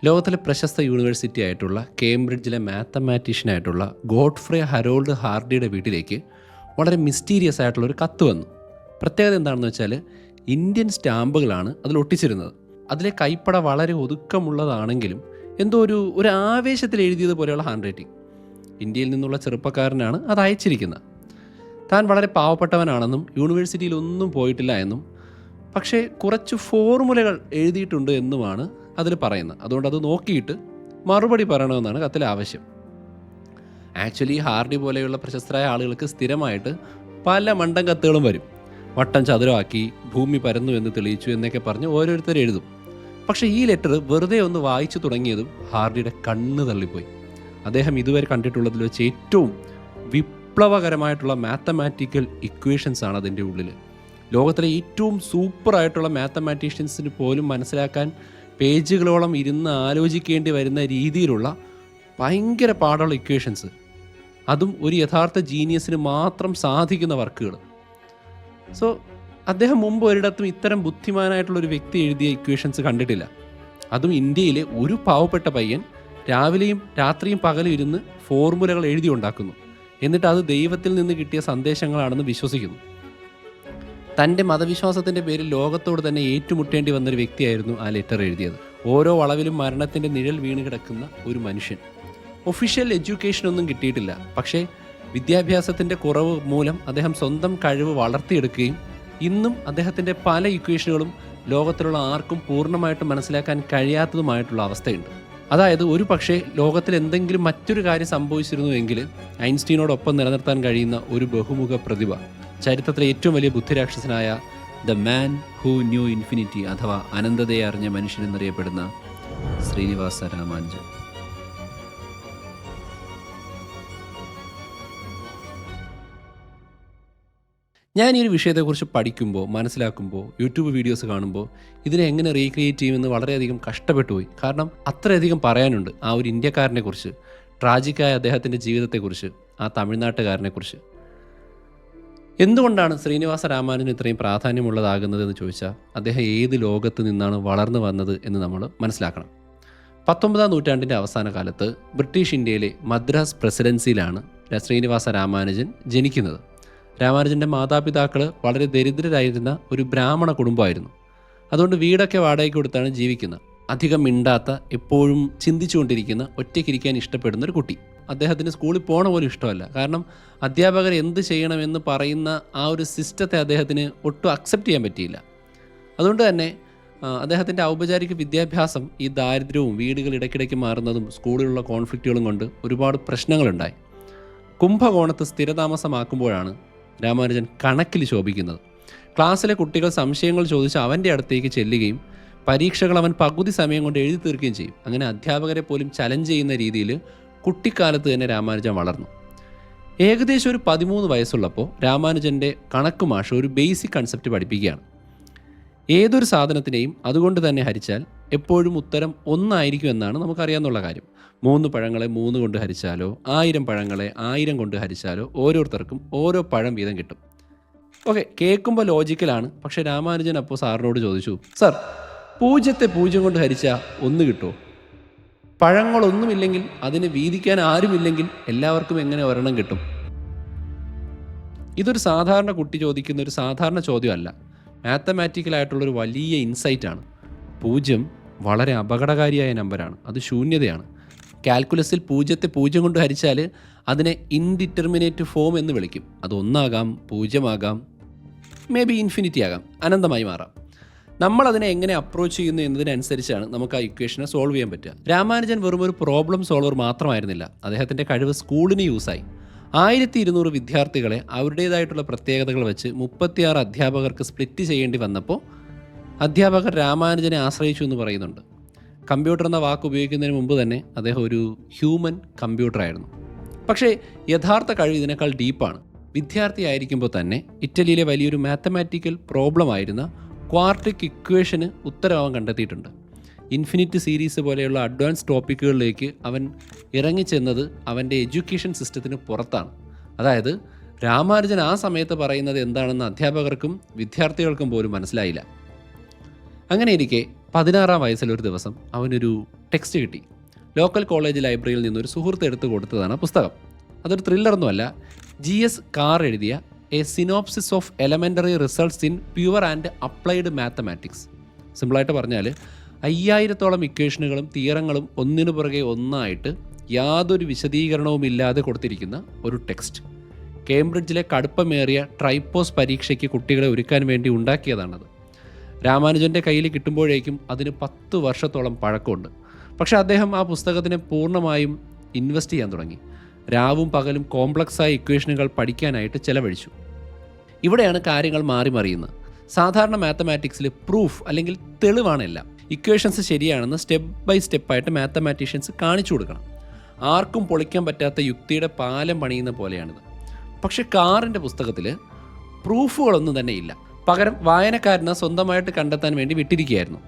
ലോകത്തിലെ പ്രശസ്ത യൂണിവേഴ്സിറ്റി ആയിട്ടുള്ള കേംബ്രിഡ്ജിലെ മാത്തമാറ്റീഷ്യനായിട്ടുള്ള ഗോഡ്ഫ്രേ ഹരോൾഡ് ഹാർഡിയുടെ വീട്ടിലേക്ക് വളരെ മിസ്റ്റീരിയസ് ആയിട്ടുള്ളൊരു കത്ത് വന്നു. പ്രത്യേകത എന്താണെന്ന് വെച്ചാൽ ഇന്ത്യൻ സ്റ്റാമ്പുകളാണ് അതിൽ ഒട്ടിച്ചിരുന്നത്. അതിലെ കൈപ്പട വളരെ ഒതുക്കമുള്ളതാണെങ്കിലും എന്തോ ഒരു ആവേശത്തിൽ എഴുതിയത് പോലെയുള്ള ഹാൻഡ് റൈറ്റിംഗ്. ഇന്ത്യയിൽ നിന്നുള്ള ചെറുപ്പക്കാരനാണ് അത് അയച്ചിരിക്കുന്നത്. താൻ വളരെ പാവപ്പെട്ടവനാണെന്നും യൂണിവേഴ്സിറ്റിയിൽ ഒന്നും പോയിട്ടില്ല എന്നും പക്ഷേ കുറച്ച് ഫോർമുലകൾ എഴുതിയിട്ടുണ്ട് എന്നുമാണ് അതിൽ പറയുന്നത്. അതുകൊണ്ട് അത് നോക്കിയിട്ട് മറുപടി പറയണമെന്നാണ് കത്തിലെ ആവശ്യം. ആക്ച്വലി ഹാർഡി പോലെയുള്ള പ്രശസ്തരായ ആളുകൾക്ക് സ്ഥിരമായിട്ട് പല മണ്ടൻ കത്തുകളും വരും. വട്ടം ചതുരമാക്കി, ഭൂമി പരന്നു എന്ന് തെളിയിച്ചു എന്നൊക്കെ പറഞ്ഞ് ഓരോരുത്തർ എഴുതും. പക്ഷേ ഈ ലെറ്റർ വെറുതെ ഒന്ന് വായിച്ചു തുടങ്ങിയതും ഹാർഡിയുടെ കണ്ണ് തള്ളിപ്പോയി. അദ്ദേഹം ഇതുവരെ കണ്ടിട്ടുള്ളതിൽ വെച്ച് ഏറ്റവും വിപ്ലവകരമായിട്ടുള്ള മാത്തമാറ്റിക്കൽ ഇക്വേഷൻസ് ആണ് അതിൻ്റെ ഉള്ളിൽ. ലോകത്തിലെ ഏറ്റവും സൂപ്പറായിട്ടുള്ള മാത്തമാറ്റീഷ്യൻസിന് പോലും മനസ്സിലാക്കാൻ പേജുകളോളം ഇരുന്ന് ആലോചിക്കേണ്ടി വരുന്ന രീതിയിലുള്ള ഭയങ്കര പാടുള്ള ഇക്വേഷൻസ്, അതും ഒരു യഥാർത്ഥ ജീനിയസിന് മാത്രം സാധിക്കുന്ന വർക്കുകൾ. സോ അദ്ദേഹം മുമ്പ് ഒരിടത്തും ഇത്തരം ബുദ്ധിമാനായിട്ടുള്ളൊരു വ്യക്തി എഴുതിയ ഇക്വേഷൻസ് കണ്ടിട്ടില്ല. അതും ഇന്ത്യയിലെ ഒരു പാവപ്പെട്ട പയ്യൻ രാവിലെയും രാത്രിയും പകലും ഇരുന്ന് ഫോർമുലകൾ എഴുതി ഉണ്ടാക്കുന്നു. എന്നിട്ട് അത് ദൈവത്തിൽ നിന്ന് കിട്ടിയ സന്ദേശങ്ങളാണെന്ന് വിശ്വസിക്കുന്നു. തൻ്റെ മതവിശ്വാസത്തിൻ്റെ പേരിൽ ലോകത്തോട് തന്നെ ഏറ്റുമുട്ടേണ്ടി വന്നൊരു വ്യക്തിയായിരുന്നു ആ ലെറ്റർ എഴുതിയത്. ഓരോ വളവിലും മരണത്തിൻ്റെ നിഴൽ വീണ് കിടക്കുന്ന ഒരു മനുഷ്യൻ. ഒഫീഷ്യൽ എഡ്യൂക്കേഷനൊന്നും കിട്ടിയിട്ടില്ല. പക്ഷേ വിദ്യാഭ്യാസത്തിൻ്റെ കുറവ് മൂലം അദ്ദേഹം സ്വന്തം കഴിവ് വളർത്തിയെടുക്കുകയും ഇന്നും അദ്ദേഹത്തിൻ്റെ പല ഇക്വേഷനുകളും ലോകത്തിലുള്ള ആർക്കും പൂർണ്ണമായിട്ട് മനസ്സിലാക്കാൻ കഴിയാത്തതുമായിട്ടുള്ള അവസ്ഥയുണ്ട്. അതായത് ഒരു പക്ഷേ ലോകത്തിൽ എന്തെങ്കിലും മറ്റൊരു കാര്യം സംഭവിച്ചിരുന്നുവെങ്കിൽ ഐൻസ്റ്റീനോടൊപ്പം നിലനിർത്താൻ കഴിയുന്ന ഒരു ബഹുമുഖ പ്രതിഭ, ചരിത്രത്തിലെ ഏറ്റവും വലിയ ബുദ്ധിരാക്ഷസനായ the man who knew infinity അഥവാ അനന്തതയെ അറിഞ്ഞ മനുഷ്യൻ എന്നറിയപ്പെടുന്ന ശ്രീനിവാസ രാമാനുജൻ. ഞാൻ ഈ ഒരു വിഷയത്തെക്കുറിച്ച് പഠിക്കുമ്പോൾ, മനസ്സിലാക്കുമ്പോൾ, യൂട്യൂബ് വീഡിയോസ് കാണുമ്പോൾ ഇതിനെ എങ്ങനെ റീക്രിയേറ്റ് ചെയ്യുമെന്ന് വളരെയധികം കഷ്ടപ്പെട്ടു പോയി. കാരണം അത്രയധികം പറയാനുണ്ട് ആ ഒരു ഇന്ത്യക്കാരനെ കുറിച്ച്, ട്രാജിക്കായ അദ്ദേഹത്തിൻ്റെ ജീവിതത്തെക്കുറിച്ച്, ആ തമിഴ്നാട്ടുകാരനെക്കുറിച്ച്. എന്തുകൊണ്ടാണ് ശ്രീനിവാസ രാമാനുജൻ ഇത്രയും പ്രാധാന്യമുള്ളതാകുന്നതെന്ന് ചോദിച്ചാൽ അദ്ദേഹം ഏത് ലോകത്ത് നിന്നാണ് വളർന്നു വന്നത് എന്ന് നമ്മൾ മനസ്സിലാക്കണം. 19-ാം നൂറ്റാണ്ടിൻ്റെ അവസാന കാലത്ത് ബ്രിട്ടീഷ് ഇന്ത്യയിലെ മദ്രാസ് പ്രസിഡൻസിയിലാണ് ശ്രീനിവാസ രാമാനുജൻ ജനിക്കുന്നത്. രാമാനുജൻ്റെ മാതാപിതാക്കൾ വളരെ ദരിദ്രരായിരുന്ന ഒരു ബ്രാഹ്മണ കുടുംബമായിരുന്നു. അതുകൊണ്ട് വീടൊക്കെ വാടകയ്ക്ക് കൊടുത്താണ് ജീവിക്കുന്നത്. അധികം മിണ്ടാത്ത, എപ്പോഴും ചിന്തിച്ചുകൊണ്ടിരിക്കുന്ന, ഒറ്റയ്ക്കിരിക്കാൻ ഇഷ്ടപ്പെടുന്ന ഒരു കുട്ടി. അദ്ദേഹത്തിന് സ്കൂളിൽ പോകണ പോലും ഇഷ്ടമല്ല. കാരണം അധ്യാപകർ എന്ത് ചെയ്യണമെന്ന് പറയുന്ന ആ ഒരു സിസ്റ്റത്തെ അദ്ദേഹത്തിന് ഒട്ടും അക്സെപ്റ്റ് ചെയ്യാൻ പറ്റിയില്ല. അതുകൊണ്ട് തന്നെ അദ്ദേഹത്തിൻ്റെ ഔപചാരിക വിദ്യാഭ്യാസം ഈ ദാരിദ്ര്യവും വീടുകൾ ഇടയ്ക്കിടയ്ക്ക് മാറുന്നതും സ്കൂളിലുള്ള കോൺഫ്ലിക്റ്റുകളും കൊണ്ട് ഒരുപാട് പ്രശ്നങ്ങളുണ്ടായി. കുംഭകോണത്ത് സ്ഥിരതാമസമാക്കുമ്പോഴാണ് രാമാനുജൻ കണക്കിൽ ശോഭിക്കുന്നത്. ക്ലാസ്സിലെ കുട്ടികൾ സംശയങ്ങൾ ചോദിച്ച് അവൻ്റെ അടുത്തേക്ക് ചെല്ലുകയും പരീക്ഷകൾ അവൻ പകുതി സമയം കൊണ്ട് എഴുതി തീർക്കുകയും ചെയ്യും. അങ്ങനെ അധ്യാപകരെ പോലും ചലഞ്ച് ചെയ്യുന്ന രീതിയിൽ കുട്ടിക്കാലത്ത് തന്നെ രാമാനുജൻ വളർന്നു. ഏകദേശം ഒരു 13 വയസ്സുള്ളപ്പോൾ രാമാനുജൻ്റെ കണക്ക് മാഷ് ഒരു ബേസിക് കൺസെപ്റ്റ് പഠിപ്പിക്കുകയാണ്. ഏതൊരു സാധനത്തിനെയും അതുകൊണ്ട് തന്നെ ഹരിച്ചാൽ എപ്പോഴും ഉത്തരം 1 ആയിരിക്കും എന്നാണ് നമുക്കറിയാവുന്ന കാര്യം. 3 പഴങ്ങളെ 3 കൊണ്ട് ഹരിച്ചാലോ 1000 പഴങ്ങളെ 1000 കൊണ്ട് ഹരിച്ചാലോ ഓരോരുത്തർക്കും ഓരോ പഴം വീതം കിട്ടും. ഓക്കെ, കേൾക്കുമ്പോൾ ലോജിക്കലാണ്. പക്ഷേ രാമാനുജൻ അപ്പോൾ സാറിനോട് ചോദിച്ചു, സാർ 0-ത്തെ 0 കൊണ്ട് ഹരിച്ചാൽ 1 കിട്ടുമോ? പഴങ്ങളൊന്നുമില്ലെങ്കിൽ, അതിനെ വീതിക്കാൻ ആരുമില്ലെങ്കിൽ എല്ലാവർക്കും എങ്ങനെ ഒരെണ്ണം കിട്ടും? ഇതൊരു സാധാരണ കുട്ടി ചോദിക്കുന്ന ഒരു സാധാരണ ചോദ്യമല്ല. മാത്തമാറ്റിക്കലായിട്ടുള്ളൊരു വലിയ ഇൻസൈറ്റാണ്. 0 വളരെ അപകടകാരിയായ നമ്പറാണ്. അത് ശൂന്യതയാണ്. കാൽക്കുലസിൽ 0-ത്തെ 0 കൊണ്ട് ഹരിച്ചാൽ അതിനെ ഇൻഡിറ്റർമിനേറ്റ് ഫോം എന്ന് വിളിക്കും. അത് 1 ആകാം, 0 ആകാം, മേ ബി ഇൻഫിനിറ്റി ആകാം, അനന്തമായി മാറാം. നമ്മളതിനെ എങ്ങനെ അപ്രോച്ച് ചെയ്യുന്നു എന്നതിനനുസരിച്ചാണ് നമുക്ക് ആ ഇക്വേഷനെ സോൾവ് ചെയ്യാൻ പറ്റുക. രാമാനുജൻ വെറും ഒരു പ്രോബ്ലം സോൾവർ മാത്രമായിരുന്നില്ല. അദ്ദേഹത്തിൻ്റെ കഴിവ് സ്കൂളിന് യൂസായി. 1200 വിദ്യാർത്ഥികളെ അവരുടേതായിട്ടുള്ള പ്രത്യേകതകൾ വെച്ച് 36 അധ്യാപകർക്ക് സ്പ്ലിറ്റ് ചെയ്യേണ്ടി വന്നപ്പോൾ അധ്യാപകർ രാമാനുജനെ ആശ്രയിച്ചു എന്ന് പറയുന്നുണ്ട്. കമ്പ്യൂട്ടർ എന്ന വാക്ക് ഉപയോഗിക്കുന്നതിന് മുമ്പ് തന്നെ അദ്ദേഹം ഒരു ഹ്യൂമൻ കമ്പ്യൂട്ടറായിരുന്നു. പക്ഷേ യഥാർത്ഥ കഴിവ് ഇതിനേക്കാൾ ഡീപ്പാണ്. വിദ്യാർത്ഥിയായിരിക്കുമ്പോൾ തന്നെ ഇറ്റലിയിലെ വലിയൊരു മാത്തമാറ്റിക്കൽ പ്രോബ്ലം ആയിരുന്ന ക്വാർട്ടിക് ഇക്വേഷന് ഉത്തരം അവൻ കണ്ടെത്തിയിട്ടുണ്ട്. ഇൻഫിനിറ്റ് സീരീസ് പോലെയുള്ള അഡ്വാൻസ് ടോപ്പിക്കുകളിലേക്ക് അവൻ ഇറങ്ങിച്ചെന്നത് അവൻ്റെ എഡ്യൂക്കേഷൻ സിസ്റ്റത്തിന് പുറത്താണ്. അതായത് രാമാനുജൻ ആ സമയത്ത് പറയുന്നത് എന്താണെന്ന് അധ്യാപകർക്കും വിദ്യാർത്ഥികൾക്കും പോലും മനസ്സിലായില്ല. അങ്ങനെയിരിക്കെ 16-ാം വയസ്സിലൊരു ദിവസം അവനൊരു ടെക്സ്റ്റ് കിട്ടി. ലോക്കൽ കോളേജ് ലൈബ്രറിയിൽ നിന്നൊരു സുഹൃത്ത് എടുത്തു കൊടുത്തതാണ് പുസ്തകം. അതൊരു ത്രില്ലറൊന്നുമല്ല. GS കാർ എഴുതിയ A synopsis of elementary results in pure and applied mathematics. സിമ്പിളായിട്ട് പറഞ്ഞാൽ 5000-ഓളം ഇക്വേഷനുകളും തിയറങ്ങളും ഒന്നിനു പുറകെ ഒന്നായിട്ട് യാതൊരു വിശദീകരണവുമില്ലാതെ കൊടുത്തിരിക്കുന്ന ഒരു ടെക്സ്റ്റ്. കേംബ്രിഡ്ജിലെ കടുപ്പമേറിയ ട്രൈപ്പോസ് പരീക്ഷയ്ക്ക് കുട്ടികളെ ഒരുക്കാൻ വേണ്ടി ഉണ്ടാക്കിയതാണത്. രാമാനുജൻ്റെ കയ്യിൽ കിട്ടുമ്പോഴേക്കും അതിന് 10 വർഷത്തോളം പഴക്കമുണ്ട്. പക്ഷേ അദ്ദേഹം ആ പുസ്തകത്തിനെ പൂർണ്ണമായും ഇൻവെസ്റ്റ് ചെയ്യാൻ തുടങ്ങി. രാവും പകലും കോംപ്ലക്സായ ഇക്വേഷനുകൾ പഠിക്കാനായിട്ട് ചെലവഴിച്ചു. ഇവിടെയാണ് കാര്യങ്ങൾ മാറി മറിയുന്നത്. സാധാരണ മാത്തമാറ്റിക്സിൽ പ്രൂഫ് അല്ലെങ്കിൽ തെളിവാണല്ല. ഇക്വേഷൻസ് ശരിയാണെന്ന് സ്റ്റെപ്പ് ബൈ സ്റ്റെപ്പായിട്ട് മാത്തമാറ്റീഷ്യൻസ് കാണിച്ചു കൊടുക്കണം. ആർക്കും പൊളിക്കാൻ പറ്റാത്ത യുക്തിയുടെ പാലം പണിയുന്ന പോലെയാണിത്. പക്ഷേ കാറിൻ്റെ പുസ്തകത്തിൽ പ്രൂഫുകളൊന്നും തന്നെ ഇല്ല. പകരം വായനക്കാരന് സ്വന്തമായിട്ട് കണ്ടെത്താൻ വേണ്ടി വിട്ടിരിക്കുകയായിരുന്നു.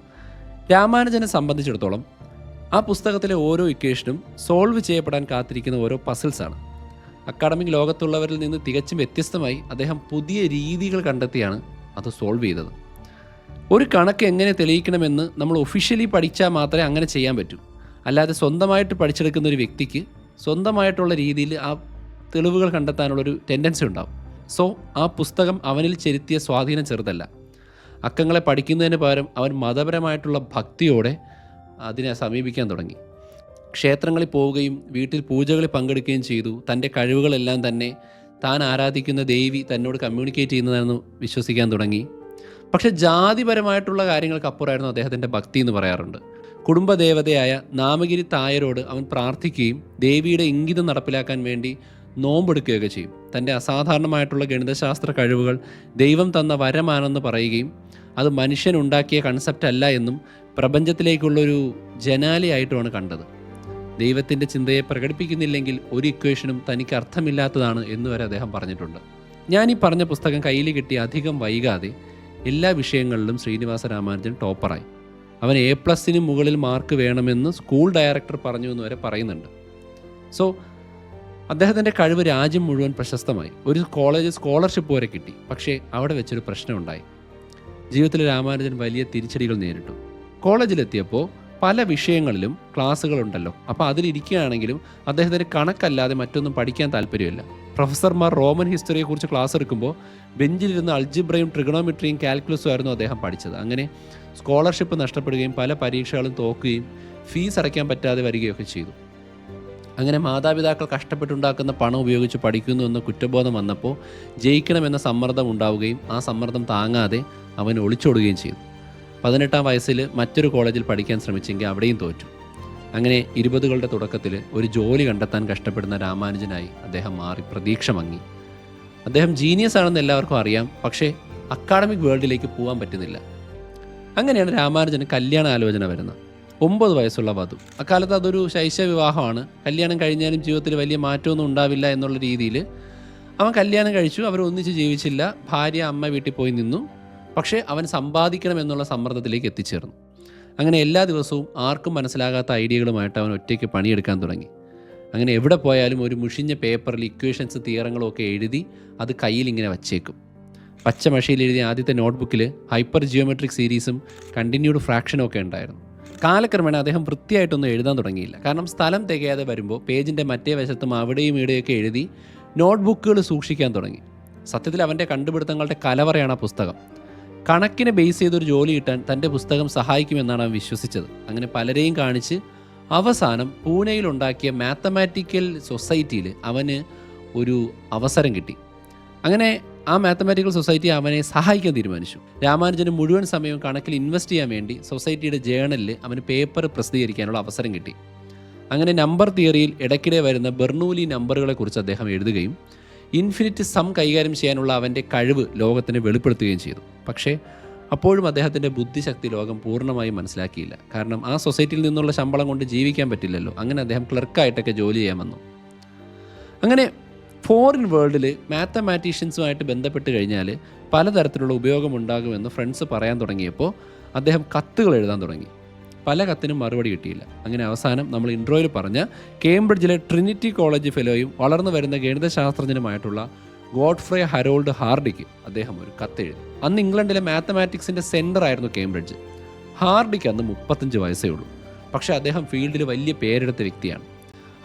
രാമാനുജനെ സംബന്ധിച്ചിടത്തോളം ആ പുസ്തകത്തിലെ ഓരോ ഇക്വേഷനും സോൾവ് ചെയ്യപ്പെടാൻ കാത്തിരിക്കുന്ന ഓരോ പസിൽസാണ്. അക്കാഡമിക് ലോകത്തുള്ളവരിൽ നിന്ന് തികച്ചും വ്യത്യസ്തമായി അദ്ദേഹം പുതിയ രീതികൾ കണ്ടെത്തിയാണ് അത് സോൾവ് ചെയ്തത്. ഒരു കണക്ക് എങ്ങനെ തെളിയിക്കണമെന്ന് നമ്മൾ ഒഫീഷ്യലി പഠിച്ചാൽ മാത്രമേ അങ്ങനെ ചെയ്യാൻ പറ്റൂ. അല്ലാതെ സ്വന്തമായിട്ട് പഠിച്ചെടുക്കുന്ന ഒരു വ്യക്തിക്ക് സ്വന്തമായിട്ടുള്ള രീതിയിൽ ആ തെളിവുകൾ കണ്ടെത്താനുള്ളൊരു ടെൻഡൻസി ഉണ്ടാവും. സോ ആ പുസ്തകം അവനിൽ ചെലുത്തിയ സ്വാധീനം ചെറുതല്ല. അക്കങ്ങളെ പഠിക്കുന്നതിന് പകരം അവൻ മതപരമായിട്ടുള്ള ഭക്തിയോടെ അതിനെ സമീപിക്കാൻ തുടങ്ങി. ക്ഷേത്രങ്ങളിൽ പോവുകയും വീട്ടിൽ പൂജകളിൽ പങ്കെടുക്കുകയും ചെയ്തു. തൻ്റെ കഴിവുകളെല്ലാം തന്നെ താൻ ആരാധിക്കുന്ന ദേവി തന്നോട് കമ്മ്യൂണിക്കേറ്റ് ചെയ്യുന്നതാണെന്ന് വിശ്വസിക്കാൻ തുടങ്ങി. പക്ഷേ ജാതിപരമായിട്ടുള്ള കാര്യങ്ങൾക്കപ്പുറമായിരുന്നു അദ്ദേഹത്തിൻ്റെ ഭക്തി എന്ന് പറയാറുണ്ട്. കുടുംബദേവതയായ നാമഗിരി തായരോട് അവൻ പ്രാർത്ഥിക്കുകയും ദേവിയുടെ ഇംഗിതം നടപ്പിലാക്കാൻ വേണ്ടി നോമ്പെടുക്കുകയൊക്കെ ചെയ്യും. തൻ്റെ അസാധാരണമായിട്ടുള്ള ഗണിതശാസ്ത്ര കഴിവുകൾ ദൈവം തന്ന വരമാണെന്ന് പറയുകയും അത് മനുഷ്യനുണ്ടാക്കിയ കൺസെപ്റ്റ് അല്ല എന്നും പ്രപഞ്ചത്തിലേക്കുള്ളൊരു ജനാലയായിട്ടുമാണ് കണ്ടത്. ദൈവത്തിൻ്റെ ചിന്തയെ പ്രകടിപ്പിക്കുന്നില്ലെങ്കിൽ ഒരു ഇക്വേഷനും തനിക്ക് അർത്ഥമില്ലാത്തതാണ് എന്നുവരെ അദ്ദേഹം പറഞ്ഞിട്ടുണ്ട്. ഞാൻ ഈ പറഞ്ഞ പുസ്തകം കയ്യിൽ കിട്ടി അധികം വൈകാതെ എല്ലാ വിഷയങ്ങളിലും ശ്രീനിവാസ രാമാനുജൻ ടോപ്പറായി. അവൻ A+ന് മുകളിൽ മാർക്ക് വേണമെന്ന് സ്കൂൾ ഡയറക്ടർ പറഞ്ഞു എന്ന് വരെ പറയുന്നുണ്ട്. സോ അദ്ദേഹത്തിൻ്റെ കഴിവ് രാജ്യം മുഴുവൻ പ്രശസ്തമായി. ഒരു കോളേജ് സ്കോളർഷിപ്പ് വരെ കിട്ടി. പക്ഷേ അവിടെ വെച്ചൊരു പ്രശ്നമുണ്ടായി. ജീവിതത്തിൽ രാമാനുജൻ വലിയ തിരിച്ചടികൾ നേരിട്ടു. കോളേജിലെത്തിയപ്പോൾ പല വിഷയങ്ങളിലും ക്ലാസ്സുകളുണ്ടല്ലോ. അപ്പോൾ അതിലിരിക്കുകയാണെങ്കിലും അദ്ദേഹത്തിന് കണക്കല്ലാതെ മറ്റൊന്നും പഠിക്കാൻ താല്പര്യമില്ല. പ്രൊഫസർമാർ റോമൻ ഹിസ്റ്ററിയെക്കുറിച്ച് ക്ലാസ് എടുക്കുമ്പോൾ ബെഞ്ചിലിരുന്ന് അൾജിബ്രയും ട്രിഗണോമെട്രിയും കാൽക്കുലസും ആയിരുന്നു അദ്ദേഹം പഠിച്ചത്. അങ്ങനെ സ്കോളർഷിപ്പ് നഷ്ടപ്പെടുകയും പല പരീക്ഷകളും തോക്കുകയും ഫീസ് അടയ്ക്കാൻ പറ്റാതെ വരികയൊക്കെ ചെയ്തു. അങ്ങനെ മാതാപിതാക്കൾ കഷ്ടപ്പെട്ടുണ്ടാക്കുന്ന പണം ഉപയോഗിച്ച് പഠിക്കുന്നു എന്ന കുറ്റബോധം വന്നപ്പോൾ ജയിക്കണമെന്ന സമ്മർദ്ദം ഉണ്ടാവുകയും ആ സമ്മർദ്ദം താങ്ങാതെ അവൻ ഒളിച്ചോടുകയും ചെയ്തു. 18-ാം വയസ്സിൽ മറ്റൊരു കോളേജിൽ പഠിക്കാൻ ശ്രമിച്ചെങ്കിൽ അവിടെയും തോറ്റു. അങ്ങനെ 20കളുടെ തുടക്കത്തിൽ ഒരു ജോലി കണ്ടെത്താൻ കഷ്ടപ്പെടുന്ന രാമാനുജനായി അദ്ദേഹം മാറി പ്രതീക്ഷ മങ്ങി. അദ്ദേഹം ജീനിയസ് ആണെന്ന് എല്ലാവർക്കും അറിയാം. പക്ഷേ അക്കാഡമിക് വേൾഡിലേക്ക് പോകാൻ പറ്റുന്നില്ല. അങ്ങനെയാണ് രാമാനുജന് കല്യാണ ആലോചന വരുന്നത്. 9 വയസ്സുള്ള വധു. അക്കാലത്ത് അതൊരു ശൈശവ വിവാഹമാണ്. കല്യാണം കഴിഞ്ഞാലും ജീവിതത്തിൽ വലിയ മാറ്റമൊന്നും ഉണ്ടാവില്ല എന്നുള്ള രീതിയിൽ അവൻ കല്യാണം കഴിച്ചു. അവർ ഒന്നിച്ച് ജീവിച്ചില്ല. ഭാര്യ അമ്മ വീട്ടിൽ പോയി നിന്നു. പക്ഷേ അവൻ സമ്പാദിക്കണം എന്നുള്ള സമ്മർദ്ദത്തിലേക്ക് എത്തിച്ചേർന്നു. അങ്ങനെ എല്ലാ ദിവസവും ആർക്കും മനസ്സിലാകാത്ത ഐഡിയകളുമായിട്ട് അവൻ ഒറ്റയ്ക്ക് പണിയെടുക്കാൻ തുടങ്ങി. അങ്ങനെ എവിടെ പോയാലും ഒരു മുഷിഞ്ഞ പേപ്പറിൽ ഇക്വേഷൻസ് തിയറങ്ങളും ഒക്കെ എഴുതി അത് കയ്യിൽ ഇങ്ങനെ വച്ചേക്കും. പച്ച മഷിയിൽ എഴുതിയ ആദ്യത്തെ നോട്ട്ബുക്കിൽ ഹൈപ്പർ ജിയോമെട്രിക് സീരീസും കണ്ടിന്യൂഡ് ഫ്രാക്ഷനും ഒക്കെ ഉണ്ടായിരുന്നു. കാലക്രമേണ അദ്ദേഹം വൃത്തിയായിട്ടൊന്നും എഴുതാൻ തുടങ്ങിയില്ല. കാരണം സ്ഥലം തികയാതെ വരുമ്പോൾ പേജിൻ്റെ മറ്റേ വശത്തും അവിടെയും ഇവിടെയൊക്കെ എഴുതി നോട്ട്ബുക്കുകൾ സൂക്ഷിക്കാൻ തുടങ്ങി. സത്യത്തിൽ അവൻ്റെ കണ്ടുപിടുത്തങ്ങളുടെ കലവറയാണ് ആ പുസ്തകം. കണക്കിനെ ബേസ് ചെയ്തൊരു ജോലി കിട്ടാൻ തൻ്റെ പുസ്തകം സഹായിക്കുമെന്നാണ് അവൻ വിശ്വസിച്ചത്. അങ്ങനെ പലരെയും കാണിച്ച് അവസാനം പൂനെയിലുണ്ടാക്കിയ മാത്തമാറ്റിക്കൽ സൊസൈറ്റിയിൽ അവന് ഒരു അവസരം കിട്ടി. അങ്ങനെ ആ മാത്തമാറ്റിക്കൽ സൊസൈറ്റി അവനെ സഹായിക്കാൻ തീരുമാനിച്ചു. രാമാനുജന് മുഴുവൻ സമയവും കണക്കിൽ ഇൻവെസ്റ്റ് ചെയ്യാൻ വേണ്ടി സൊസൈറ്റിയുടെ ജേണലിൽ അവന് പേപ്പർ പ്രസിദ്ധീകരിക്കാനുള്ള അവസരം കിട്ടി. അങ്ങനെ നമ്പർ തിയറിയിൽ ഇടയ്ക്കിടെ വരുന്ന ബെർണൂലി നമ്പറുകളെക്കുറിച്ച് അദ്ദേഹം എഴുതുകയും ഇൻഫിനിറ്റ് സം കൈകാര്യം ചെയ്യാനുള്ള അവൻ്റെ കഴിവ് ലോകത്തിന് വെളിപ്പെടുത്തുകയും ചെയ്തു. പക്ഷേ അപ്പോഴും അദ്ദേഹത്തിൻ്റെ ബുദ്ധിശക്തി ലോകം പൂർണ്ണമായും മനസ്സിലാക്കിയില്ല. കാരണം ആ സൊസൈറ്റിയിൽ നിന്നുള്ള ശമ്പളം കൊണ്ട് ജീവിക്കാൻ പറ്റില്ലല്ലോ. അങ്ങനെ അദ്ദേഹം ക്ലർക്കായിട്ടൊക്കെ ജോലി ചെയ്യാൻ വന്നു. അങ്ങനെ ഫോറിൻ വേൾഡിൽ മാത്തമാറ്റീഷ്യൻസുമായിട്ട് ബന്ധപ്പെട്ട് കഴിഞ്ഞാൽ പലതരത്തിലുള്ള ഉപയോഗമുണ്ടാകുമെന്ന് ഫ്രണ്ട്സ് പറയാൻ തുടങ്ങിയപ്പോൾ അദ്ദേഹം കത്തുകൾ എഴുതാൻ തുടങ്ങി. പല കത്തിനും മറുപടി കിട്ടിയില്ല. അങ്ങനെ അവസാനം നമ്മൾ ഇൻട്രോയിൽ പറഞ്ഞ കേംബ്രിഡ്ജിലെ ട്രിനിറ്റി കോളേജ് ഫെലോയും വളർന്നു വരുന്ന ഗണിതശാസ്ത്രജ്ഞനുമായിട്ടുള്ള ഗോഡ്ഫ്രേ ഹരോൾഡ് ഹാർഡിക്ക് അദ്ദേഹം ഒരു കത്തെഴുതി. അന്ന് ഇംഗ്ലണ്ടിലെ മാത്തമാറ്റിക്സിൻ്റെ സെൻറ്റർ ആയിരുന്നു കേംബ്രിഡ്ജ്. ഹാർഡിക്ക് അന്ന് 35 വയസ്സേ ഉള്ളൂ. പക്ഷേ അദ്ദേഹം ഫീൽഡിൽ വലിയ പേരെടുത്ത വ്യക്തിയാണ്.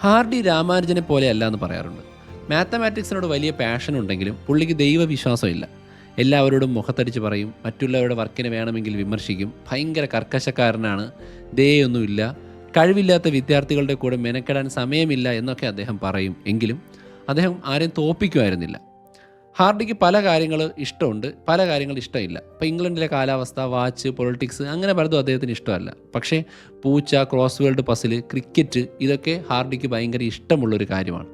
ഹാർഡി രാമാനുജനെ പോലെയല്ല എന്ന് പറയാറുണ്ട്. മാത്തമാറ്റിക്സിനോട് വലിയ പാഷൻ ഉണ്ടെങ്കിലും പുള്ളിക്ക് ദൈവവിശ്വാസമില്ല. എല്ലാവരോടും മുഖത്തടിച്ച് പറയും, മറ്റുള്ളവരുടെ വർക്കിനെ വേണമെങ്കിൽ വിമർശിക്കും, ഭയങ്കര കർക്കശക്കാരനാണ്, ദയൊന്നുമില്ല, കഴിവില്ലാത്ത വിദ്യാർത്ഥികളുടെ കൂടെ മെനക്കെടാൻ സമയമില്ല എന്നൊക്കെ അദ്ദേഹം പറയും. എങ്കിലും അദ്ദേഹം ആരെയും തോൽപ്പിക്കുമായിരുന്നില്ല. ഹാർഡിക്ക് പല കാര്യങ്ങൾ ഇഷ്ടമുണ്ട്, പല കാര്യങ്ങൾ ഇഷ്ടമില്ല. ഇപ്പോൾ ഇംഗ്ലണ്ടിലെ കാലാവസ്ഥ, വാച്ച്, പൊളിറ്റിക്സ് അങ്ങനെ പലതും അദ്ദേഹത്തിന് ഇഷ്ടമല്ല. പക്ഷേ പൂച്ച, ക്രോസ് വേൾഡ് പസിൽ, ക്രിക്കറ്റ് ഇതൊക്കെ ഹാർഡിക്ക് ഭയങ്കര ഇഷ്ടമുള്ളൊരു കാര്യമാണ്.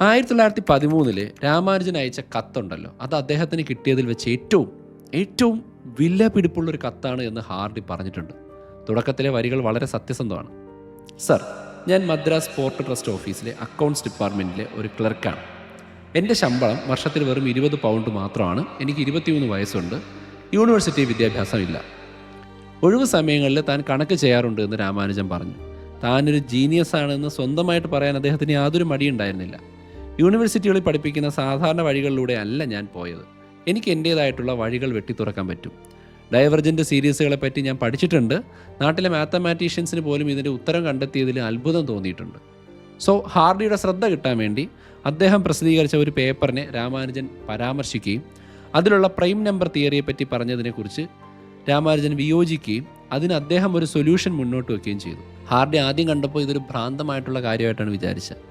1913 രാമാനുജൻ അയച്ച കത്തുണ്ടല്ലോ, അത് അദ്ദേഹത്തിന് കിട്ടിയതിൽ വെച്ച് ഏറ്റവും വില പിടിപ്പുള്ളൊരു കത്താണ് എന്ന് ഹാർഡി പറഞ്ഞിട്ടുണ്ട്. തുടക്കത്തിലെ വരികൾ വളരെ സത്യസന്ധമാണ്. സർ, ഞാൻ മദ്രാസ് പോർട്ട് ട്രസ്റ്റ് ഓഫീസിലെ അക്കൗണ്ട്സ് ഡിപ്പാർട്ട്മെൻറ്റിലെ ഒരു ക്ലർക്കാണ്. എൻ്റെ ശമ്പളം വർഷത്തിൽ വെറും 20 പൗണ്ട് മാത്രമാണ്. എനിക്ക് 23 വയസ്സുണ്ട്. യൂണിവേഴ്സിറ്റി വിദ്യാഭ്യാസമില്ല. ഒഴിവ് സമയങ്ങളിൽ താൻ കണക്ക് ചെയ്യാറുണ്ട് എന്ന് രാമാനുജൻ പറഞ്ഞു. താനൊരു ജീനിയസ് ആണെന്ന് സ്വന്തമായിട്ട് പറയാൻ അദ്ദേഹത്തിന് യാതൊരു മടിയുണ്ടായിരുന്നില്ല. യൂണിവേഴ്സിറ്റികളിൽ പഠിപ്പിക്കുന്ന സാധാരണ വഴികളിലൂടെ അല്ല ഞാൻ പോയത്. എനിക്ക് എൻ്റേതായിട്ടുള്ള വഴികൾ വെട്ടിത്തുറക്കാൻ പറ്റും. ഡൈവർജൻ്റ് സീരീസുകളെ പറ്റി ഞാൻ പഠിച്ചിട്ടുണ്ട്. നാട്ടിലെ മാത്തമാറ്റീഷ്യൻസിന് പോലും ഇതിൻ്റെ ഉത്തരം കണ്ടെത്തിയതിൽ അത്ഭുതം തോന്നിയിട്ടുണ്ട്. സോ ഹാർഡിയുടെ ശ്രദ്ധ കിട്ടാൻ വേണ്ടി അദ്ദേഹം പ്രസിദ്ധീകരിച്ച ഒരു പേപ്പറിനെ രാമാനുജൻ പരാമർശിക്കുകയും അതിലുള്ള പ്രൈം നമ്പർ തിയറിയെപ്പറ്റി പറഞ്ഞതിനെക്കുറിച്ച് രാമാനുജൻ വിയോജിക്കുകയും അതിന് അദ്ദേഹം ഒരു സൊല്യൂഷൻ മുന്നോട്ട് വയ്ക്കുകയും ചെയ്തു. ഹാർഡി ആദ്യം കണ്ടപ്പോൾ ഇതൊരു ഭ്രാന്തമായിട്ടുള്ള കാര്യമായിട്ടാണ് വിചാരിച്ചത്.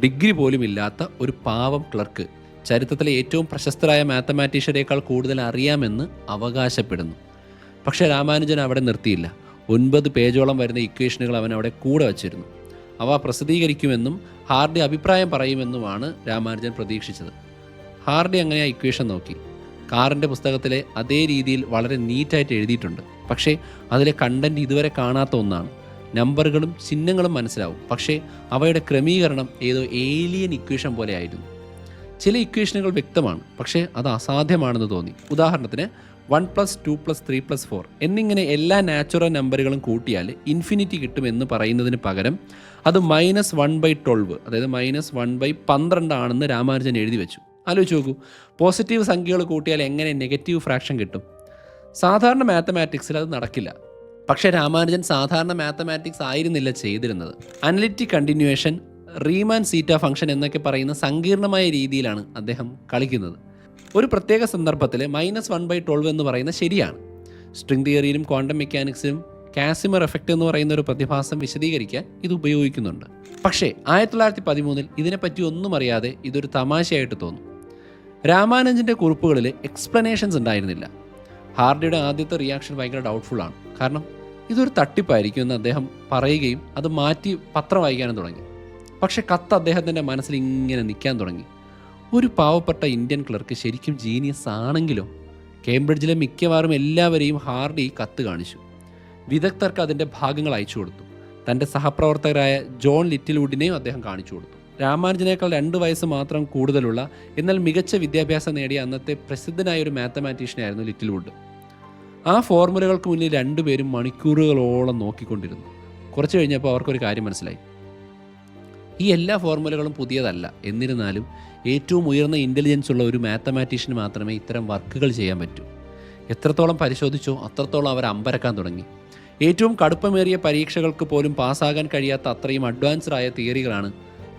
ഡിഗ്രി പോലും ഇല്ലാത്ത ഒരു പാവം ക്ലർക്ക് ചരിത്രത്തിലെ ഏറ്റവും പ്രശസ്തരായ മാത്തമാറ്റീഷ്യനേക്കാൾ കൂടുതൽ അറിയാമെന്ന് അവകാശപ്പെടുന്നു. പക്ഷേ രാമാനുജൻ അവിടെ നിർത്തിയില്ല. 9 പേജോളം വരുന്ന ഇക്വേഷനുകൾ അവൻ അവിടെ കൂടെ വച്ചിരുന്നു. അവ പ്രസിദ്ധീകരിക്കുമെന്നും ഹാർഡി അഭിപ്രായം പറയുമെന്നുമാണ് രാമാനുജൻ പ്രതീക്ഷിച്ചത്. ഹാർഡി അങ്ങനെ ആ ഇക്വേഷൻ നോക്കി. കാറിൻ്റെ പുസ്തകത്തിലെ അതേ രീതിയിൽ വളരെ നീറ്റായിട്ട് എഴുതിയിട്ടുണ്ട്. പക്ഷേ അതിലെ കണ്ടൻറ്റ് ഇതുവരെ കാണാത്ത ഒന്നാണ്. നമ്പറുകളും ചിഹ്നങ്ങളും മനസ്സിലാവും, പക്ഷേ അവയുടെ ക്രമീകരണം ഏതോ ഏലിയൻ ഇക്വേഷൻ പോലെ ആയിരുന്നു. ചില ഇക്വേഷനുകൾ വ്യക്തമാണ്, പക്ഷേ അത് അസാധ്യമാണെന്ന് തോന്നി. ഉദാഹരണത്തിന് 1 + 2 + 3 + 4 എന്നിങ്ങനെ എല്ലാ നാച്ചുറൽ നമ്പറുകളും കൂട്ടിയാൽ ഇൻഫിനിറ്റി കിട്ടുമെന്ന് പറയുന്നതിന് പകരം അത് -1/12, അതായത് -1/12 ആണെന്ന് രാമാനുജൻ എഴുതി വെച്ചു. ആലോചിച്ച് നോക്കൂ, പോസിറ്റീവ് സംഖ്യകൾ കൂട്ടിയാൽ എങ്ങനെ നെഗറ്റീവ് ഫ്രാക്ഷൻ കിട്ടും? സാധാരണ മാത്തമാറ്റിക്സിൽ അത് നടക്കില്ല. പക്ഷേ രാമാനുജൻ സാധാരണ മാത്തമാറ്റിക്സ് ആയിരുന്നില്ല ചെയ്തിരുന്നത്. അനലിറ്റിക് കണ്ടിന്യൂവേഷൻ, റീമാൻ സീറ്റ ഫംഗ്ഷൻ എന്നൊക്കെ പറയുന്ന സങ്കീർണമായ രീതിയിലാണ് അദ്ദേഹം കളിക്കുന്നത്. ഒരു പ്രത്യേക സന്ദർഭത്തിൽ -1/12 എന്ന് പറയുന്നത് ശരിയാണ്. സ്ട്രിംഗ് തിയറിയിലും ക്വാണ്ടം മെക്കാനിക്സിലും കാസിമർ എഫക്റ്റ് എന്ന് പറയുന്ന ഒരു പ്രതിഭാസം വിശദീകരിക്കാൻ ഇത് ഉപയോഗിക്കുന്നുണ്ട്. പക്ഷേ 1913 ഇതിനെപ്പറ്റി ഒന്നും അറിയാതെ ഇതൊരു തമാശയായിട്ട് തോന്നും. രാമാനുജൻ്റെ കുറിപ്പുകളിൽ എക്സ്പ്ലനേഷൻസ് ഉണ്ടായിരുന്നില്ല. ഹാർഡിയുടെ ആദ്യത്തെ റിയാക്ഷൻ ഭയങ്കര ഡൗട്ട്ഫുള്ളാണ്. കാരണം ഇതൊരു തട്ടിപ്പായിരിക്കും എന്ന് അദ്ദേഹം പറയുകയും അത് മാറ്റി പത്രം വായിക്കാനും തുടങ്ങി. പക്ഷേ കത്ത് അദ്ദേഹത്തിൻ്റെ മനസ്സിൽ ഇങ്ങനെ നിൽക്കാൻ തുടങ്ങി. ഒരു പാവപ്പെട്ട ഇന്ത്യൻ ക്ലർക്ക് ശരിക്കും ജീനിയസ് ആണെങ്കിലോ? കേംബ്രിഡ്ജിലെ മിക്കവാറും എല്ലാവരെയും ഹാർഡി കത്ത് കാണിച്ചു. വിദഗ്ധർക്ക് അതിൻ്റെ ഭാഗങ്ങൾ അയച്ചു കൊടുത്തു. തൻ്റെ സഹപ്രവർത്തകരായ ജോൺ ലിറ്റിൽവുഡിനെയും അദ്ദേഹം കാണിച്ചു കൊടുത്തു. രാമാനുജനേക്കാൾ 2 വയസ്സ് മാത്രം കൂടുതലുള്ള എന്നാൽ മികച്ച വിദ്യാഭ്യാസം നേടിയ അന്നത്തെ പ്രസിദ്ധനായ ഒരു മാത്തമാറ്റീഷ്യനായിരുന്നു ലിറ്റിൽവുഡ്. ആ ഫോർമുലകൾക്ക് മുന്നിൽ രണ്ടുപേരും മണിക്കൂറുകളോളം നോക്കിക്കൊണ്ടിരുന്നു. കുറച്ച് കഴിഞ്ഞപ്പോൾ അവർക്കൊരു കാര്യം മനസ്സിലായി. ഈ എല്ലാ ഫോർമുലകളും പുതിയതല്ല. എന്നിരുന്നാലും ഏറ്റവും ഉയർന്ന ഇൻ്റലിജൻസ് ഉള്ള ഒരു മാത്തമാറ്റീഷ്യന് മാത്രമേ ഇത്തരം വർക്കുകൾ ചെയ്യാൻ പറ്റൂ. എത്രത്തോളം പരിശോധിച്ചോ അത്രത്തോളം അവർ അമ്പരക്കാൻ തുടങ്ങി. ഏറ്റവും കടുപ്പമേറിയ പരീക്ഷകൾക്ക് പോലും പാസ്സാകാൻ കഴിയാത്ത അത്രയും അഡ്വാൻസ്ഡ് ആയ തിയറികളാണ്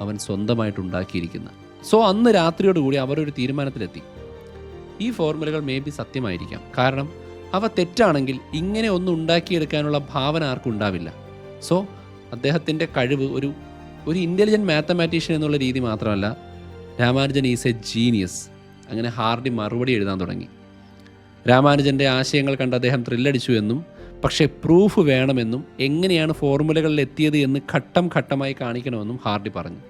അവൻ സ്വന്തമായിട്ടുണ്ടാക്കിയിരിക്കുന്നത്. സോ അന്ന് രാത്രിയോടുകൂടി അവർ ഒരു തീരുമാനത്തിലെത്തി. ഈ ഫോർമുലകൾ മേ ബി സത്യമായിരിക്കാം. കാരണം അവ തെറ്റാണെങ്കിൽ ഇങ്ങനെ ഒന്നും ഉണ്ടാക്കിയെടുക്കാനുള്ള ഭാവന ആർക്കും ഉണ്ടാവില്ല. സോ അദ്ദേഹത്തിൻ്റെ കഴിവ് ഒരു ഇൻ്റലിജൻറ്റ് മാത്തമാറ്റീഷ്യൻ എന്നുള്ള രീതി മാത്രമല്ല, രാമാനുജൻ ഈസ് എ ജീനിയസ്. അങ്ങനെ ഹാർഡി മറുപടി എഴുതാൻ തുടങ്ങി. രാമാനുജൻ്റെ ആശയങ്ങൾ കണ്ട് അദ്ദേഹം ത്രില്ലടിച്ചു എന്നും പക്ഷേ പ്രൂഫ് വേണമെന്നും എങ്ങനെയാണ് ഫോർമുലകളിൽ എത്തിയത് എന്ന് ഘട്ടം ഘട്ടമായി കാണിക്കണമെന്നും ഹാർഡി പറഞ്ഞു.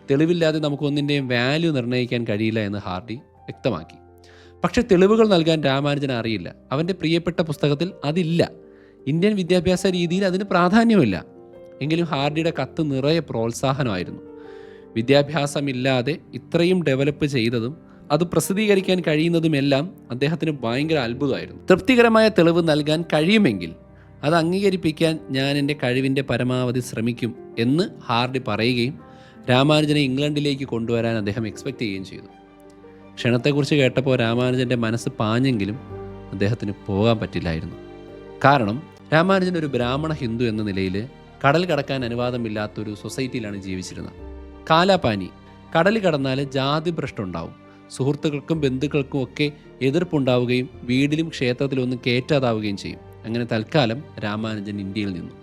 തെളിവില്ലാതെ നമുക്കൊന്നിൻ്റെയും വാല്യൂ നിർണ്ണയിക്കാൻ കഴിയില്ല എന്ന് ഹാർഡി വ്യക്തമാക്കി. പക്ഷേ തെളിവുകൾ നൽകാൻ രാമാനുജൻ അറിയില്ല. അവൻ്റെ പ്രിയപ്പെട്ട പുസ്തകത്തിൽ അതില്ല. ഇന്ത്യൻ വിദ്യാഭ്യാസ രീതിയിൽ അതിന് പ്രാധാന്യമില്ല. എങ്കിലും ഹാർഡിയുടെ കത്ത് നിറയെ പ്രോത്സാഹനമായിരുന്നു. വിദ്യാഭ്യാസമില്ലാതെ ഇത്രയും ഡെവലപ്പ് ചെയ്തതും അത് പ്രസിദ്ധീകരിക്കാൻ കഴിയുന്നതുമെല്ലാം അദ്ദേഹത്തിന് ഭയങ്കര അത്ഭുതമായിരുന്നു. തൃപ്തികരമായ തെളിവ് നൽകാൻ കഴിയുമെങ്കിൽ അത് അംഗീകരിപ്പിക്കാൻ ഞാൻ എൻ്റെ കഴിവിൻ്റെ പരമാവധി ശ്രമിക്കും എന്ന് ഹാർഡി പറയുകയും രാമാനുജനെ ഇംഗ്ലണ്ടിലേക്ക് കൊണ്ടുവരാൻ അദ്ദേഹം എക്സ്പെക്റ്റ് ചെയ്യുകയും ചെയ്തു. ക്ഷണത്തെക്കുറിച്ച് കേട്ടപ്പോൾ രാമാനുജൻ്റെ മനസ്സ് പാഞ്ഞെങ്കിലും അദ്ദേഹത്തിന് പോകാൻ പറ്റില്ലായിരുന്നു. കാരണം രാമാനുജൻ ഒരു ബ്രാഹ്മണ ഹിന്ദു എന്ന നിലയിൽ കടൽ കടക്കാൻ അനുവാദമില്ലാത്തൊരു സൊസൈറ്റിയിലാണ് ജീവിച്ചിരുന്നത്. കാലാപാനി, കടൽ കടന്നാൽ ജാതി ഭ്രഷ്ടം ഉണ്ടാവും, സുഹൃത്തുക്കൾക്കും ബന്ധുക്കൾക്കും ഒക്കെ എതിർപ്പുണ്ടാവുകയും വീടിലും ക്ഷേത്രത്തിലും ഒന്നും കയറ്റാതാവുകയും ചെയ്യും. അങ്ങനെ തൽക്കാലം രാമാനുജൻ ഇന്ത്യയിൽ നിന്നു.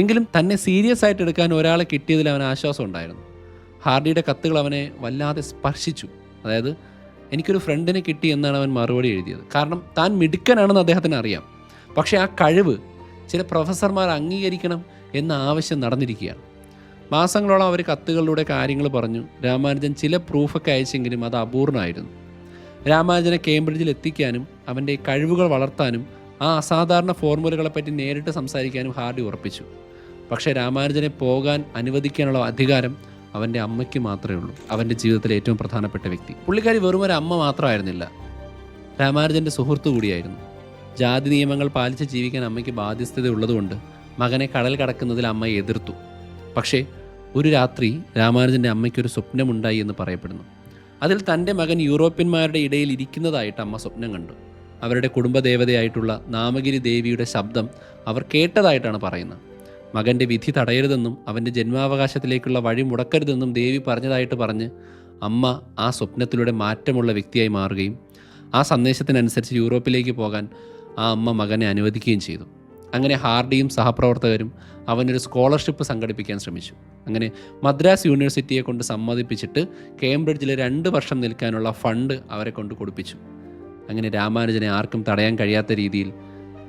എങ്കിലും തന്നെ സീരിയസ് ആയിട്ട് എടുക്കാൻ ഒരാളെ കിട്ടിയതിൽ അവന് ആശ്വാസം ഉണ്ടായിരുന്നു. ഹാർഡിയുടെ കത്തുകൾ അവനെ വല്ലാതെ സ്പർശിച്ചു. അതായത്, എനിക്കൊരു ഫ്രണ്ടിനെ കിട്ടി എന്നാണ് അവൻ മറുപടി എഴുതിയത്. കാരണം താൻ മിടുക്കനാണെന്ന് അദ്ദേഹത്തിന് അറിയാം. പക്ഷേ ആ കഴിവ് ചില പ്രൊഫസർമാർ അംഗീകരിക്കണം എന്ന ആവശ്യം നടന്നിരിക്കുകയാണ്. മാസങ്ങളോളം അവർ കത്തുകളിലൂടെ കാര്യങ്ങൾ പറഞ്ഞു. രാമാനുജൻ ചില പ്രൂഫൊക്കെ അയച്ചെങ്കിലും അത് അപൂർണമായിരുന്നു. രാമാനുജനെ കേംബ്രിഡ്ജിൽ എത്തിക്കാനും അവൻ്റെ കഴിവുകൾ വളർത്താനും ആ അസാധാരണ ഫോർമുലകളെപ്പറ്റി നേരിട്ട് സംസാരിക്കാനും ഹാർഡി ഉറപ്പിച്ചു. പക്ഷേ രാമാനുജനെ പോകാൻ അനുവദിക്കാനുള്ള അധികാരം അവൻ്റെ അമ്മയ്ക്ക് മാത്രമേ ഉള്ളൂ. അവൻ്റെ ജീവിതത്തിലെ ഏറ്റവും പ്രധാനപ്പെട്ട വ്യക്തി. പുള്ളിക്കാരി വെറും ഒരു അമ്മ മാത്രമായിരുന്നില്ല, രാമാനുജൻ്റെ സുഹൃത്തു കൂടിയായിരുന്നു. ജാതി നിയമങ്ങൾ പാലിച്ച് ജീവിക്കാൻ അമ്മയ്ക്ക് ബാധ്യസ്ഥത ഉള്ളതുകൊണ്ട് മകനെ കടൽ കടക്കുന്നതിൽ അമ്മ എതിർത്തു. പക്ഷേ ഒരു രാത്രി രാമാനുജൻ്റെ അമ്മയ്ക്കൊരു സ്വപ്നമുണ്ടായി എന്ന് പറയപ്പെടുന്നു. അതിൽ തൻ്റെ മകൻ യൂറോപ്യന്മാരുടെ ഇടയിൽ ഇരിക്കുന്നതായിട്ട് അമ്മ സ്വപ്നം കണ്ടു. അവരുടെ കുടുംബദേവതയായിട്ടുള്ള നാമഗിരി ദേവിയുടെ ശബ്ദം അവർ കേട്ടതായിട്ടാണ് പറയുന്നത്. മകൻ്റെ വിധി തടയരുതെന്നും അവൻ്റെ ജന്മാവകാശത്തിലേക്കുള്ള വഴി മുടക്കരുതെന്നും ദേവി പറഞ്ഞതായിട്ട് പറഞ്ഞ് അമ്മ ആ സ്വപ്നത്തിലൂടെ മാറ്റമുള്ള വ്യക്തിയായി മാറുകയും ആ സന്ദേശത്തിനനുസരിച്ച് യൂറോപ്പിലേക്ക് പോകാൻ ആ അമ്മ മകനെ അനുവദിക്കുകയും ചെയ്തു. അങ്ങനെ ഹാർഡിയും സഹപ്രവർത്തകരും അവനൊരു സ്കോളർഷിപ്പ് സംഘടിപ്പിക്കാൻ ശ്രമിച്ചു. അങ്ങനെ മദ്രാസ് യൂണിവേഴ്സിറ്റിയെ കൊണ്ട് സമ്മതിപ്പിച്ചിട്ട് കേംബ്രിഡ്ജിൽ 2 വർഷം നിൽക്കാനുള്ള ഫണ്ട് അവരെ കൊണ്ട് കൊടുപ്പിച്ചു. അങ്ങനെ രാമാനുജനെ ആർക്കും തടയാൻ കഴിയാത്ത രീതിയിൽ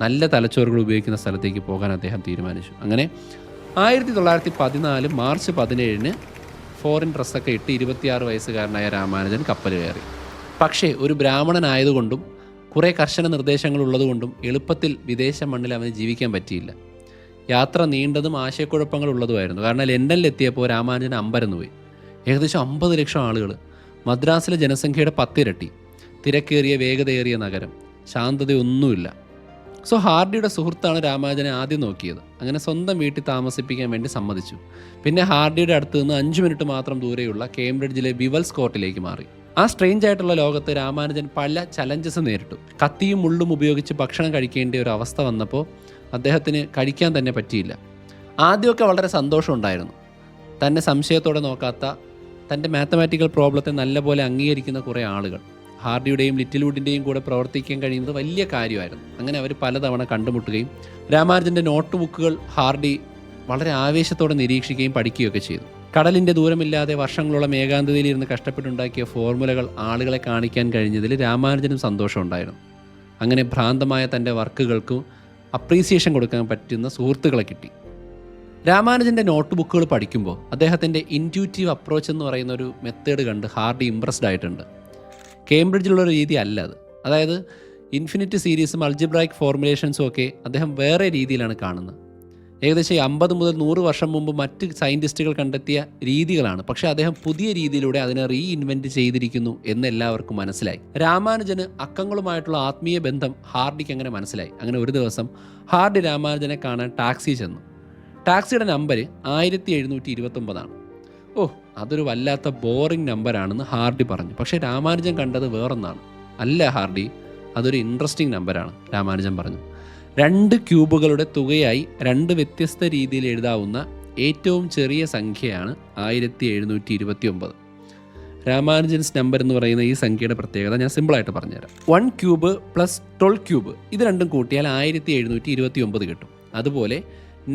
നല്ല തലച്ചോറുകൾ ഉപയോഗിക്കുന്ന സ്ഥലത്തേക്ക് പോകാൻ അദ്ദേഹം തീരുമാനിച്ചു. അങ്ങനെ 1914 മാർച്ച് 17 ഫോറിൻ ഡ്രസ്സൊക്കെ ഇട്ട് 26 വയസ്സുകാരനായ രാമാനുജൻ കപ്പൽ കയറി. പക്ഷേ ഒരു ബ്രാഹ്മണനായതുകൊണ്ടും കുറേ കർശന നിർദ്ദേശങ്ങൾ ഉള്ളതുകൊണ്ടും എളുപ്പത്തിൽ വിദേശ മണ്ണിൽ അവന് ജീവിക്കാൻ പറ്റിയില്ല. യാത്ര നീണ്ടതും ആശയക്കുഴപ്പങ്ങൾ ഉള്ളതുമായിരുന്നു. കാരണം ലണ്ടനിലെത്തിയപ്പോൾ രാമാനുജൻ അമ്പരന്നുപോയി. ഏകദേശം 50 ലക്ഷം ആളുകൾ, മദ്രാസിലെ ജനസംഖ്യയുടെ 10 ഇരട്ടി, തിരക്കേറിയ വേഗതയേറിയ നഗരം, ശാന്തതയൊന്നുമില്ല. സോ ഹാർഡിയുടെ സുഹൃത്താണ് രാമാനുജനെ ആദ്യം നോക്കിയത്. അങ്ങനെ സ്വന്തം വീട്ടിൽ താമസിപ്പിക്കാൻ വേണ്ടി സമ്മതിച്ചു. പിന്നെ ഹാർഡിയുടെ അടുത്ത് നിന്ന് 5 മിനിറ്റ് മാത്രം ദൂരെയുള്ള കേംബ്രിഡ്ജിലെ വിവൽസ് കോർട്ടിലേക്ക് മാറി. ആ സ്ട്രേഞ്ച് ആയിട്ടുള്ള ലോകത്ത് രാമാനുജൻ പല ചലഞ്ചസ് നേരിട്ടു. കത്തിയും മുള്ളും ഉപയോഗിച്ച് ഭക്ഷണം കഴിക്കേണ്ട ഒരു അവസ്ഥ വന്നപ്പോൾ അദ്ദേഹത്തിന് കഴിക്കാൻ തന്നെ പറ്റിയില്ല. ആദ്യമൊക്കെ വളരെ സന്തോഷം ഉണ്ടായിരുന്നു. തന്നെ സംശയത്തോടെ നോക്കാത്ത, തൻ്റെ മാത്തമാറ്റിക്കൽ പ്രോബ്ലത്തെ നല്ലപോലെ അംഗീകരിക്കുന്ന കുറേ ആളുകൾ. ഹാർഡിയുടെയും ലിറ്റിൽ വുഡിൻ്റെയും കൂടെ പ്രവർത്തിക്കാൻ കഴിയുന്നത് വലിയ കാര്യമായിരുന്നു. അങ്ങനെ അവർ പലതവണ കണ്ടുമുട്ടുകയും രാമാനുജൻ്റെ നോട്ട് ബുക്കുകൾ ഹാർഡി വളരെ ആവേശത്തോടെ നിരീക്ഷിക്കുകയും പഠിക്കുകയൊക്കെ ചെയ്തു. കടലിൻ്റെ ദൂരമില്ലാതെ വർഷങ്ങളോളം ഏകാന്തതയിലിരുന്ന് കഷ്ടപ്പെട്ടുണ്ടാക്കിയ ഫോർമുലകൾ ആളുകളെ കാണിക്കാൻ കഴിഞ്ഞതിൽ രാമാനുജനും സന്തോഷമുണ്ടായിരുന്നു. അങ്ങനെ ഭ്രാന്തമായ തൻ്റെ വർക്കുകൾക്കും അപ്രീസിയേഷൻ കൊടുക്കാൻ പറ്റുന്ന സുഹൃത്തുക്കളെ കിട്ടി. രാമാനുജൻ്റെ നോട്ട് ബുക്കുകൾ പഠിക്കുമ്പോൾ അദ്ദേഹത്തിൻ്റെ ഇൻറ്റ്യൂറ്റീവ് അപ്രോച്ച് എന്ന് പറയുന്ന ഒരു മെത്തേഡ് കണ്ട് ഹാർഡി ഇംപ്രസ്ഡ് ആയിട്ടുണ്ട്. കേംബ്രിഡ്ജിലുള്ള രീതി അല്ല അത്. അതായത് ഇൻഫിനിറ്റ് സീരീസും അൾജിബ്രായിക് ഫോർമുലേഷൻസും ഒക്കെ അദ്ദേഹം വേറെ രീതിയിലാണ് കാണുന്നത്. ഏകദേശം 50 മുതൽ 100 വർഷം മുമ്പ് മറ്റ് സയൻറ്റിസ്റ്റുകൾ കണ്ടെത്തിയ രീതികളാണ്. പക്ഷേ അദ്ദേഹം പുതിയ രീതിയിലൂടെ അതിനെ റീഇൻവെൻറ്റ് ചെയ്തിരിക്കുന്നു എന്ന് എല്ലാവർക്കും മനസ്സിലായി. രാമാനുജന് അക്കങ്ങളുമായിട്ടുള്ള ആത്മീയ ബന്ധം ഹാർഡിക്ക് അങ്ങനെ മനസ്സിലായി. അങ്ങനെ ഒരു ദിവസം ഹാർഡി രാമാനുജനെ കാണാൻ ടാക്സി ചെന്നു. ടാക്സിയുടെ നമ്പർ 1729 ആണ്. അതൊരു വല്ലാത്ത ബോറിംഗ് നമ്പറാണെന്ന് ഹാർഡി പറഞ്ഞു. പക്ഷേ രാമാനുജൻ കണ്ടത് വേറൊന്നാണ്. അല്ല ഹാർഡി, അതൊരു ഇൻട്രസ്റ്റിംഗ് നമ്പറാണ്, രാമാനുജൻ പറഞ്ഞു. 2 ക്യൂബുകളുടെ തുകയായി 2 വ്യത്യസ്ത രീതിയിൽ എഴുതാവുന്ന ഏറ്റവും ചെറിയ സംഖ്യയാണ് 1729. രാമാനുജൻസ് നമ്പർ എന്ന് പറയുന്ന ഈ സംഖ്യയുടെ പ്രത്യേകത ഞാൻ സിമ്പിളായിട്ട് പറഞ്ഞുതരാം. 1 ക്യൂബ് പ്ലസ് 12 ക്യൂബ് ഇത് രണ്ടും കൂട്ടിയാൽ 1729 കിട്ടും. അതുപോലെ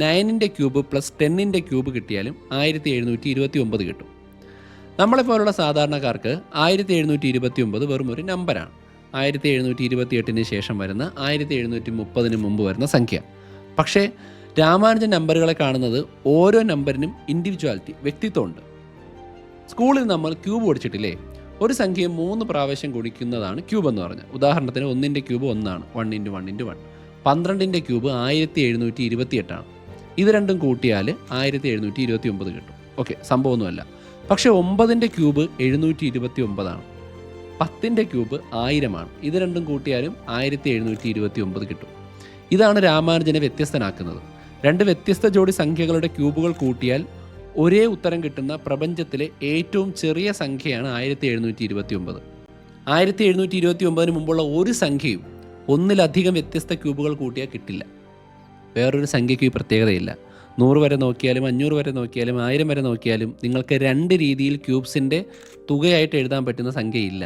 9ൻ്റെ ക്യൂബ് പ്ലസ് 10ൻ്റെ ക്യൂബ് കിട്ടിയാലും 1729 കിട്ടും. നമ്മളെപ്പോലുള്ള സാധാരണക്കാർക്ക് 1729 വെറും ഒരു നമ്പറാണ്. 1728 ശേഷം വരുന്ന 1730 മുമ്പ് വരുന്ന സംഖ്യ. പക്ഷേ രാമാനുജൻ നമ്പറുകളെ കാണുന്നത് ഓരോ നമ്പറിനും ഇൻഡിവിജ്വാലിറ്റി, വ്യക്തിത്വമുണ്ട്. സ്കൂളിൽ നമ്മൾ ക്യൂബ് പഠിച്ചിട്ടില്ലേ? ഒരു സംഖ്യയെ 3 പ്രാവശ്യം ഗുണിക്കുന്നതാണ് ക്യൂബ് എന്ന് പറഞ്ഞാൽ. ഉദാഹരണത്തിന് 1ൻ്റെ ക്യൂബ് 1 ആണ്, 1 × 1 × 1. 12ൻ്റെ ക്യൂബ് 1728 ആണ്. ഇത് രണ്ടും കൂട്ടിയാൽ 1729 കിട്ടും. ഓക്കെ, സംഭവമൊന്നുമല്ല. പക്ഷേ 9ൻ്റെ ക്യൂബ് 729 ആണ്. 10ൻ്റെ ക്യൂബ് 1000 ആണ്. ഇത് രണ്ടും കൂട്ടിയാലും 1729 കിട്ടും. ഇതാണ് രാമാനുജനെ വ്യത്യസ്തനാക്കുന്നത്. 2 വ്യത്യസ്ത ജോഡി സംഖ്യകളുടെ ക്യൂബുകൾ കൂട്ടിയാൽ ഒരേ ഉത്തരം കിട്ടുന്ന പ്രപഞ്ചത്തിലെ ഏറ്റവും ചെറിയ സംഖ്യയാണ് 1729. 1729 മുമ്പുള്ള ഒരു സംഖ്യയും ഒന്നിലധികം വ്യത്യസ്ത ക്യൂബുകൾ കൂട്ടിയാൽ കിട്ടില്ല. വേറൊരു സംഖ്യയ്ക്കും ഈ പ്രത്യേകതയില്ല. 100 വരെ നോക്കിയാലും 500 വരെ നോക്കിയാലും 1000 വരെ നോക്കിയാലും നിങ്ങൾക്ക് 2 രീതിയിൽ ക്യൂബ്സിൻ്റെ തുകയായിട്ട് എഴുതാൻ പറ്റുന്ന സംഖ്യയില്ല.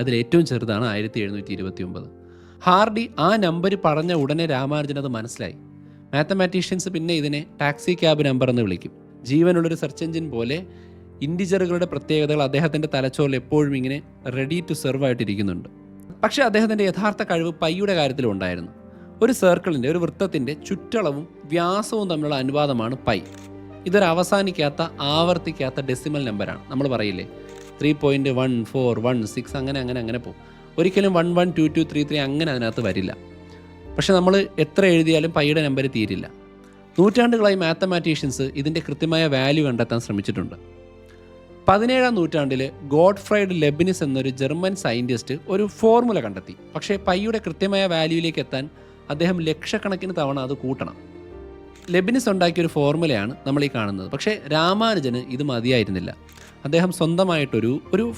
അതിലേറ്റവും ചെറുതാണ് 1729. ഹാർഡി ആ നമ്പർ പറഞ്ഞ ഉടനെ രാമാനുജൻ അത് മനസ്സിലായി. മാത്തമാറ്റീഷ്യൻസ് പിന്നെ ഇതിനെ ടാക്സി ക്യാബ് നമ്പർ എന്ന് വിളിക്കും. ജീവനുള്ളൊരു സെർച്ച് എഞ്ചിൻ പോലെ ഇൻഡിജറുകളുടെ പ്രത്യേകതകൾ അദ്ദേഹത്തിൻ്റെ തലച്ചോറിൽ എപ്പോഴും ഇങ്ങനെ റെഡി ടു സെർവ് ആയിട്ടിരിക്കുന്നുണ്ട്. പക്ഷേ അദ്ദേഹത്തിൻ്റെ യഥാർത്ഥ കഴിവ് പൈയുടെ കാര്യത്തിലും ഉണ്ടായിരുന്നു. ഒരു സർക്കിളിൻ്റെ, ഒരു വൃത്തത്തിൻ്റെ ചുറ്റളവും വ്യാസവും തമ്മിലുള്ള അനുപാതമാണ് പൈ. ഇതൊരു അവസാനിക്കാത്ത, ആവർത്തിക്കാത്ത ഡെസിമൽ നമ്പറാണ്. നമ്മൾ പറയില്ലേ 3.1416 അങ്ങനെ പോകും. ഒരിക്കലും 112233 അങ്ങനെ അതിനകത്ത് വരില്ല. പക്ഷെ നമ്മൾ എത്ര എഴുതിയാലും പൈയുടെ നമ്പർ തീരില്ല. നൂറ്റാണ്ടുകളായി മാത്തമാറ്റീഷ്യൻസ് ഇതിൻ്റെ കൃത്യമായ വാല്യൂ കണ്ടെത്താൻ ശ്രമിച്ചിട്ടുണ്ട്. 17-ാം നൂറ്റാണ്ടിൽ ഗോഡ്ഫ്രൈഡ് ലെബിനിസ് എന്നൊരു ജർമ്മൻ സയൻറ്റിസ്റ്റ് ഒരു ഫോർമുല കണ്ടെത്തി. പക്ഷേ പൈയുടെ കൃത്യമായ വാല്യൂയിലേക്ക് എത്താൻ അദ്ദേഹം ലക്ഷക്കണക്കിന് തവണ അത് കൂട്ടണം. ലെബിനിസ് ഉണ്ടാക്കിയൊരു ഫോർമുലയാണ് നമ്മൾ ഈ കാണുന്നത്. പക്ഷേ രാമാനുജന് ഇത് മതിയായിരുന്നില്ല. അദ്ദേഹം സ്വന്തമായിട്ടൊരു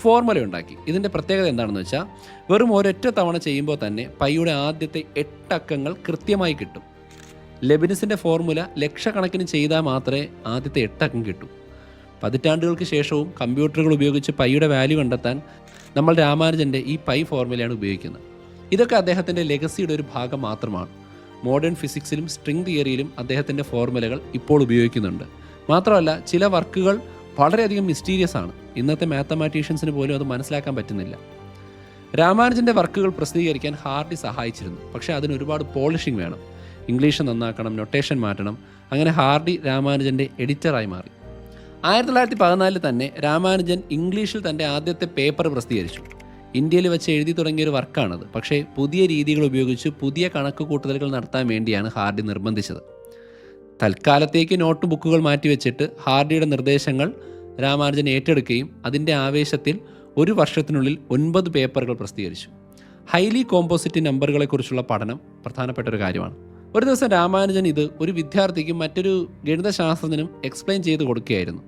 ഫോർമുല ഉണ്ടാക്കി. ഇതിൻ്റെ പ്രത്യേകത എന്താണെന്ന് വെച്ചാൽ, വെറും ഒരൊറ്റ തവണ ചെയ്യുമ്പോൾ തന്നെ പൈയുടെ ആദ്യത്തെ 8 അക്കങ്ങൾ കൃത്യമായി കിട്ടും. ലെബിനിസിൻ്റെ ഫോർമുല ലക്ഷക്കണക്കിന് ചെയ്താൽ മാത്രമേ ആദ്യത്തെ 8 അക്കം കിട്ടൂ. പതിറ്റാണ്ടുകൾക്ക് ശേഷവും കമ്പ്യൂട്ടറുകൾ ഉപയോഗിച്ച് പൈയുടെ വാല്യൂ കണ്ടെത്താൻ നമ്മൾ രാമാനുജൻ്റെ ഈ പൈ ഫോർമുലയാണ് ഉപയോഗിക്കുന്നത്. ഇതൊക്കെ അദ്ദേഹത്തിൻ്റെ ലെഗസിയുടെ ഒരു ഭാഗം മാത്രമാണ്. മോഡേൺ ഫിസിക്സിലും സ്ട്രിംഗ് തിയറിയിലും അദ്ദേഹത്തിൻ്റെ ഫോർമുലകൾ ഇപ്പോൾ ഉപയോഗിക്കുന്നുണ്ട്. മാത്രമല്ല, ചില വർക്കുകൾ വളരെയധികം മിസ്റ്റീരിയസ് ആണ്. ഇന്നത്തെ മാത്തമാറ്റീഷ്യൻസിന് പോലും അത് മനസ്സിലാക്കാൻ പറ്റുന്നില്ല. രാമാനുജൻ്റെ വർക്കുകൾ പ്രസിദ്ധീകരിക്കാൻ ഹാർഡി സഹായിച്ചിരുന്നു. പക്ഷേ അതിന് ഒരുപാട് പോളിഷിംഗ് വേണം. ഇംഗ്ലീഷ് നന്നാക്കണം, നൊട്ടേഷൻ മാറ്റണം. അങ്ങനെ ഹാർഡി രാമാനുജൻ്റെ എഡിറ്ററായി മാറി. 1914 തന്നെ രാമാനുജൻ ഇംഗ്ലീഷിൽ തൻ്റെ ആദ്യത്തെ പേപ്പർ പ്രസിദ്ധീകരിച്ചു. ഇന്ത്യയിൽ വെച്ച് എഴുതി തുടങ്ങിയൊരു വർക്കാണത്. പക്ഷേ പുതിയ രീതികൾ ഉപയോഗിച്ച് പുതിയ കണക്ക് കൂട്ടലുകൾ നടത്താൻ വേണ്ടിയാണ് ഹാർഡി നിർബന്ധിച്ചത്. തൽക്കാലത്തേക്ക് നോട്ട് ബുക്കുകൾ മാറ്റിവെച്ചിട്ട് ഹാർഡിയുടെ നിർദ്ദേശങ്ങൾ രാമാനുജൻ ഏറ്റെടുക്കുകയും അതിൻ്റെ ആവേശത്തിൽ 1 വർഷത്തിനുള്ളിൽ 9 പേപ്പറുകൾ പ്രസിദ്ധീകരിച്ചു. ഹൈലി കോമ്പോസിറ്റ് നമ്പറുകളെക്കുറിച്ചുള്ള പഠനം പ്രധാനപ്പെട്ട ഒരു കാര്യമാണ്. ഒരു ദിവസം രാമാനുജൻ ഇത് ഒരു വിദ്യാർത്ഥിക്കും മറ്റൊരു ഗണിതശാസ്ത്രജ്ഞനും എക്സ്പ്ലെയിൻ ചെയ്ത് കൊടുക്കുകയായിരുന്നു.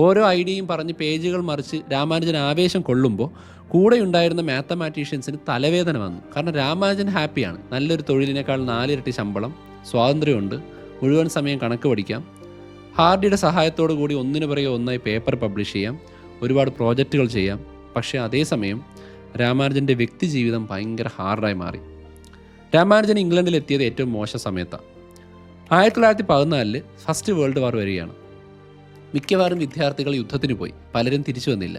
ഓരോ ഐഡിയയും പറഞ്ഞ് പേജുകൾ മറിച്ച് രാമാനുജൻ ആവേശം കൊള്ളുമ്പോൾ കൂടെ ഉണ്ടായിരുന്ന മാത്തമാറ്റീഷ്യൻസിന് തലവേദന വന്നു. കാരണം രാമാനുജൻ ഹാപ്പിയാണ്. നല്ലൊരു തൊഴിലിനേക്കാൾ 4 ഇരട്ടി ശമ്പളം, സ്വാതന്ത്ര്യമുണ്ട്, മുഴുവൻ സമയം കണക്ക് പഠിക്കാം, ഹാർഡിയുടെ സഹായത്തോടു കൂടി ഒന്നിനു പുറകെ ഒന്നായി പേപ്പർ പബ്ലിഷ് ചെയ്യാം, ഒരുപാട് പ്രോജക്റ്റുകൾ ചെയ്യാം. പക്ഷേ അതേസമയം രാമാനുജൻ്റെ വ്യക്തി ജീവിതം ഭയങ്കര ഹാർഡായി മാറി. രാമാനുജൻ ഇംഗ്ലണ്ടിലെത്തിയത് ഏറ്റവും മോശം സമയത്താണ്. 1914 ഫസ്റ്റ് വേൾഡ് വാർ വരികയാണ്. മിക്കവാറും വിദ്യാർത്ഥികൾ യുദ്ധത്തിന് പോയി, പലരും തിരിച്ചു വന്നില്ല.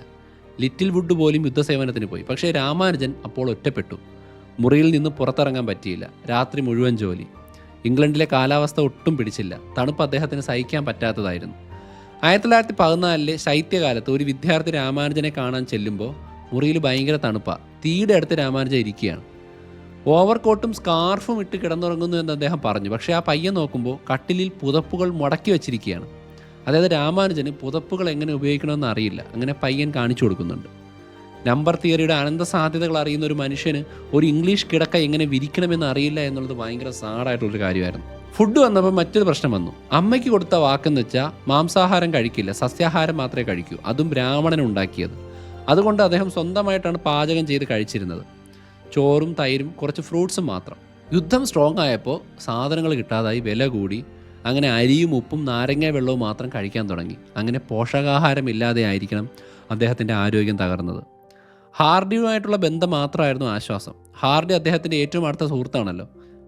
ലിറ്റിൽ വുഡ് പോലും യുദ്ധസേവനത്തിന് പോയി. പക്ഷേ രാമാനുജൻ അപ്പോൾ ഒറ്റപ്പെട്ടു. മുറിയിൽ നിന്ന് പുറത്തിറങ്ങാൻ പറ്റിയില്ല. രാത്രി മുഴുവൻ ജോലി. ഇംഗ്ലണ്ടിലെ കാലാവസ്ഥ ഒട്ടും പിടിച്ചില്ല. തണുപ്പ് അദ്ദേഹത്തിന് സഹിക്കാൻ പറ്റാത്തതായിരുന്നു. 1914 ശൈത്യകാലത്ത് ഒരു വിദ്യാർത്ഥി രാമാനുജനെ കാണാൻ ചെല്ലുമ്പോൾ മുറിയിൽ ഭയങ്കര തണുപ്പാണ്. തീയുടെ അടുത്ത് രാമാനുജൻ ഇരിക്കുകയാണ്. ഓവർകോട്ടും സ്കാർഫും ഇട്ട് കിടന്നുറങ്ങുന്നു എന്ന് അദ്ദേഹം പറഞ്ഞു. പക്ഷേ ആ പയ്യൻ നോക്കുമ്പോൾ കട്ടിലിൽ പുതപ്പുകൾ മുടക്കി വച്ചിരിക്കുകയാണ്. അതായത് രാമാനുജന് പുതപ്പുകൾ എങ്ങനെ ഉപയോഗിക്കണമെന്ന് അറിയില്ല. അങ്ങനെ പയ്യൻ കാണിച്ചു കൊടുക്കുന്നുണ്ട്. നമ്പർ തിയറിയുടെ അനന്ത സാധ്യതകൾ അറിയുന്ന ഒരു മനുഷ്യന് ഒരു ഇംഗ്ലീഷ് കിടക്ക എങ്ങനെ വിരിക്കണമെന്ന് അറിയില്ല എന്നുള്ളത് ഭയങ്കര സാഡായിട്ടുള്ളൊരു കാര്യമായിരുന്നു. ഫുഡ് വന്നപ്പോൾ മറ്റൊരു പ്രശ്നം വന്നു. അമ്മയ്ക്ക് കൊടുത്ത വാക്കെന്ന് വെച്ചാൽ മാംസാഹാരം കഴിക്കില്ല, സസ്യാഹാരം മാത്രമേ കഴിക്കൂ. അതും ബ്രാഹ്മണൻ ഉണ്ടാക്കിയത്. അതുകൊണ്ട് അദ്ദേഹം സ്വന്തമായിട്ടാണ് പാചകം ചെയ്ത് കഴിച്ചിരുന്നത്. ചോറും തൈരും കുറച്ച് ഫ്രൂട്ട്സും മാത്രം. യുദ്ധം സ്ട്രോങ് ആയപ്പോൾ സാധനങ്ങൾ കിട്ടാതായി, വില കൂടി. അങ്ങനെ അരിയും ഉപ്പും നാരങ്ങ വെള്ളവും മാത്രം കഴിക്കാൻ തുടങ്ങി. അങ്ങനെ പോഷകാഹാരം ഇല്ലാതെ ആയിരിക്കണം അദ്ദേഹത്തിൻ്റെ ആരോഗ്യം തകർന്നത്. ഹാർഡിയുമായിട്ടുള്ള ബന്ധം മാത്രമായിരുന്നു ആശ്വാസം. ഹാർഡി അദ്ദേഹത്തിൻ്റെ ഏറ്റവും അടുത്ത സുഹൃത്താണല്ലോ.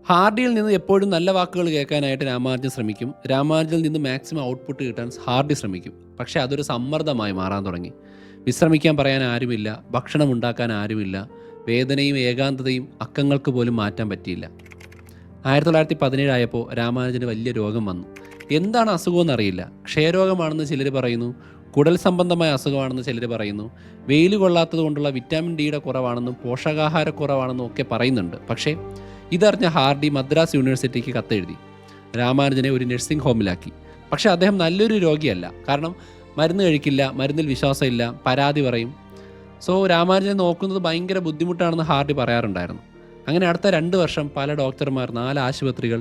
ഹാർഡിയിൽ നിന്ന് എപ്പോഴും നല്ല വാക്കുകൾ കേൾക്കാനായിട്ട് രാമാനുജൻ ശ്രമിക്കും. രാമാനുജനിൽ നിന്ന് മാക്സിമം ഔട്ട്പുട്ട് കിട്ടാൻ ഹാർഡി ശ്രമിക്കും. പക്ഷേ അതൊരു സമ്മർദ്ദമായി മാറാൻ തുടങ്ങി. വിശ്രമിക്കാൻ പറയാൻ ആരുമില്ല, ഭക്ഷണം ഉണ്ടാക്കാൻ ആരുമില്ല. വേദനയും ഏകാന്തതയും അക്കങ്ങൾക്ക് പോലും മാറ്റാൻ പറ്റിയില്ല. 1917 ആയപ്പോൾ രാമാനുജന് വലിയ രോഗം വന്നു. എന്താണ് അസുഖമെന്ന് അറിയില്ല. ക്ഷയരോഗമാണെന്ന് ചിലർ പറയുന്നു, കുടൽ സംബന്ധമായ അസുഖമാണെന്ന് ചിലർ പറയുന്നു, വെയിൽ കൊള്ളാത്തത് കൊണ്ടുള്ള വിറ്റാമിൻ ഡിയുടെ കുറവാണെന്നും പോഷകാഹാരക്കുറവാണെന്നും ഒക്കെ പറയുന്നുണ്ട്. പക്ഷേ ഇതറിഞ്ഞ ഹാർഡി മദ്രാസ് യൂണിവേഴ്സിറ്റിക്ക് കത്തെഴുതി രാമാനുജനെ ഒരു നഴ്സിംഗ് ഹോമിലാക്കി. പക്ഷേ അദ്ദേഹം നല്ലൊരു രോഗിയല്ല. കാരണം മരുന്ന് കഴിക്കില്ല, മരുന്നിൽ വിശ്വാസമില്ല, പരാതി പറയും. സോ രാമാനുജനെ നോക്കുന്നത് ഭയങ്കര ബുദ്ധിമുട്ടാണെന്ന് ഹാർഡി പറയാറുണ്ടായിരുന്നു. അങ്ങനെ അടുത്ത 2 വർഷം പല ഡോക്ടർമാർ, 4 ആശുപത്രികൾ.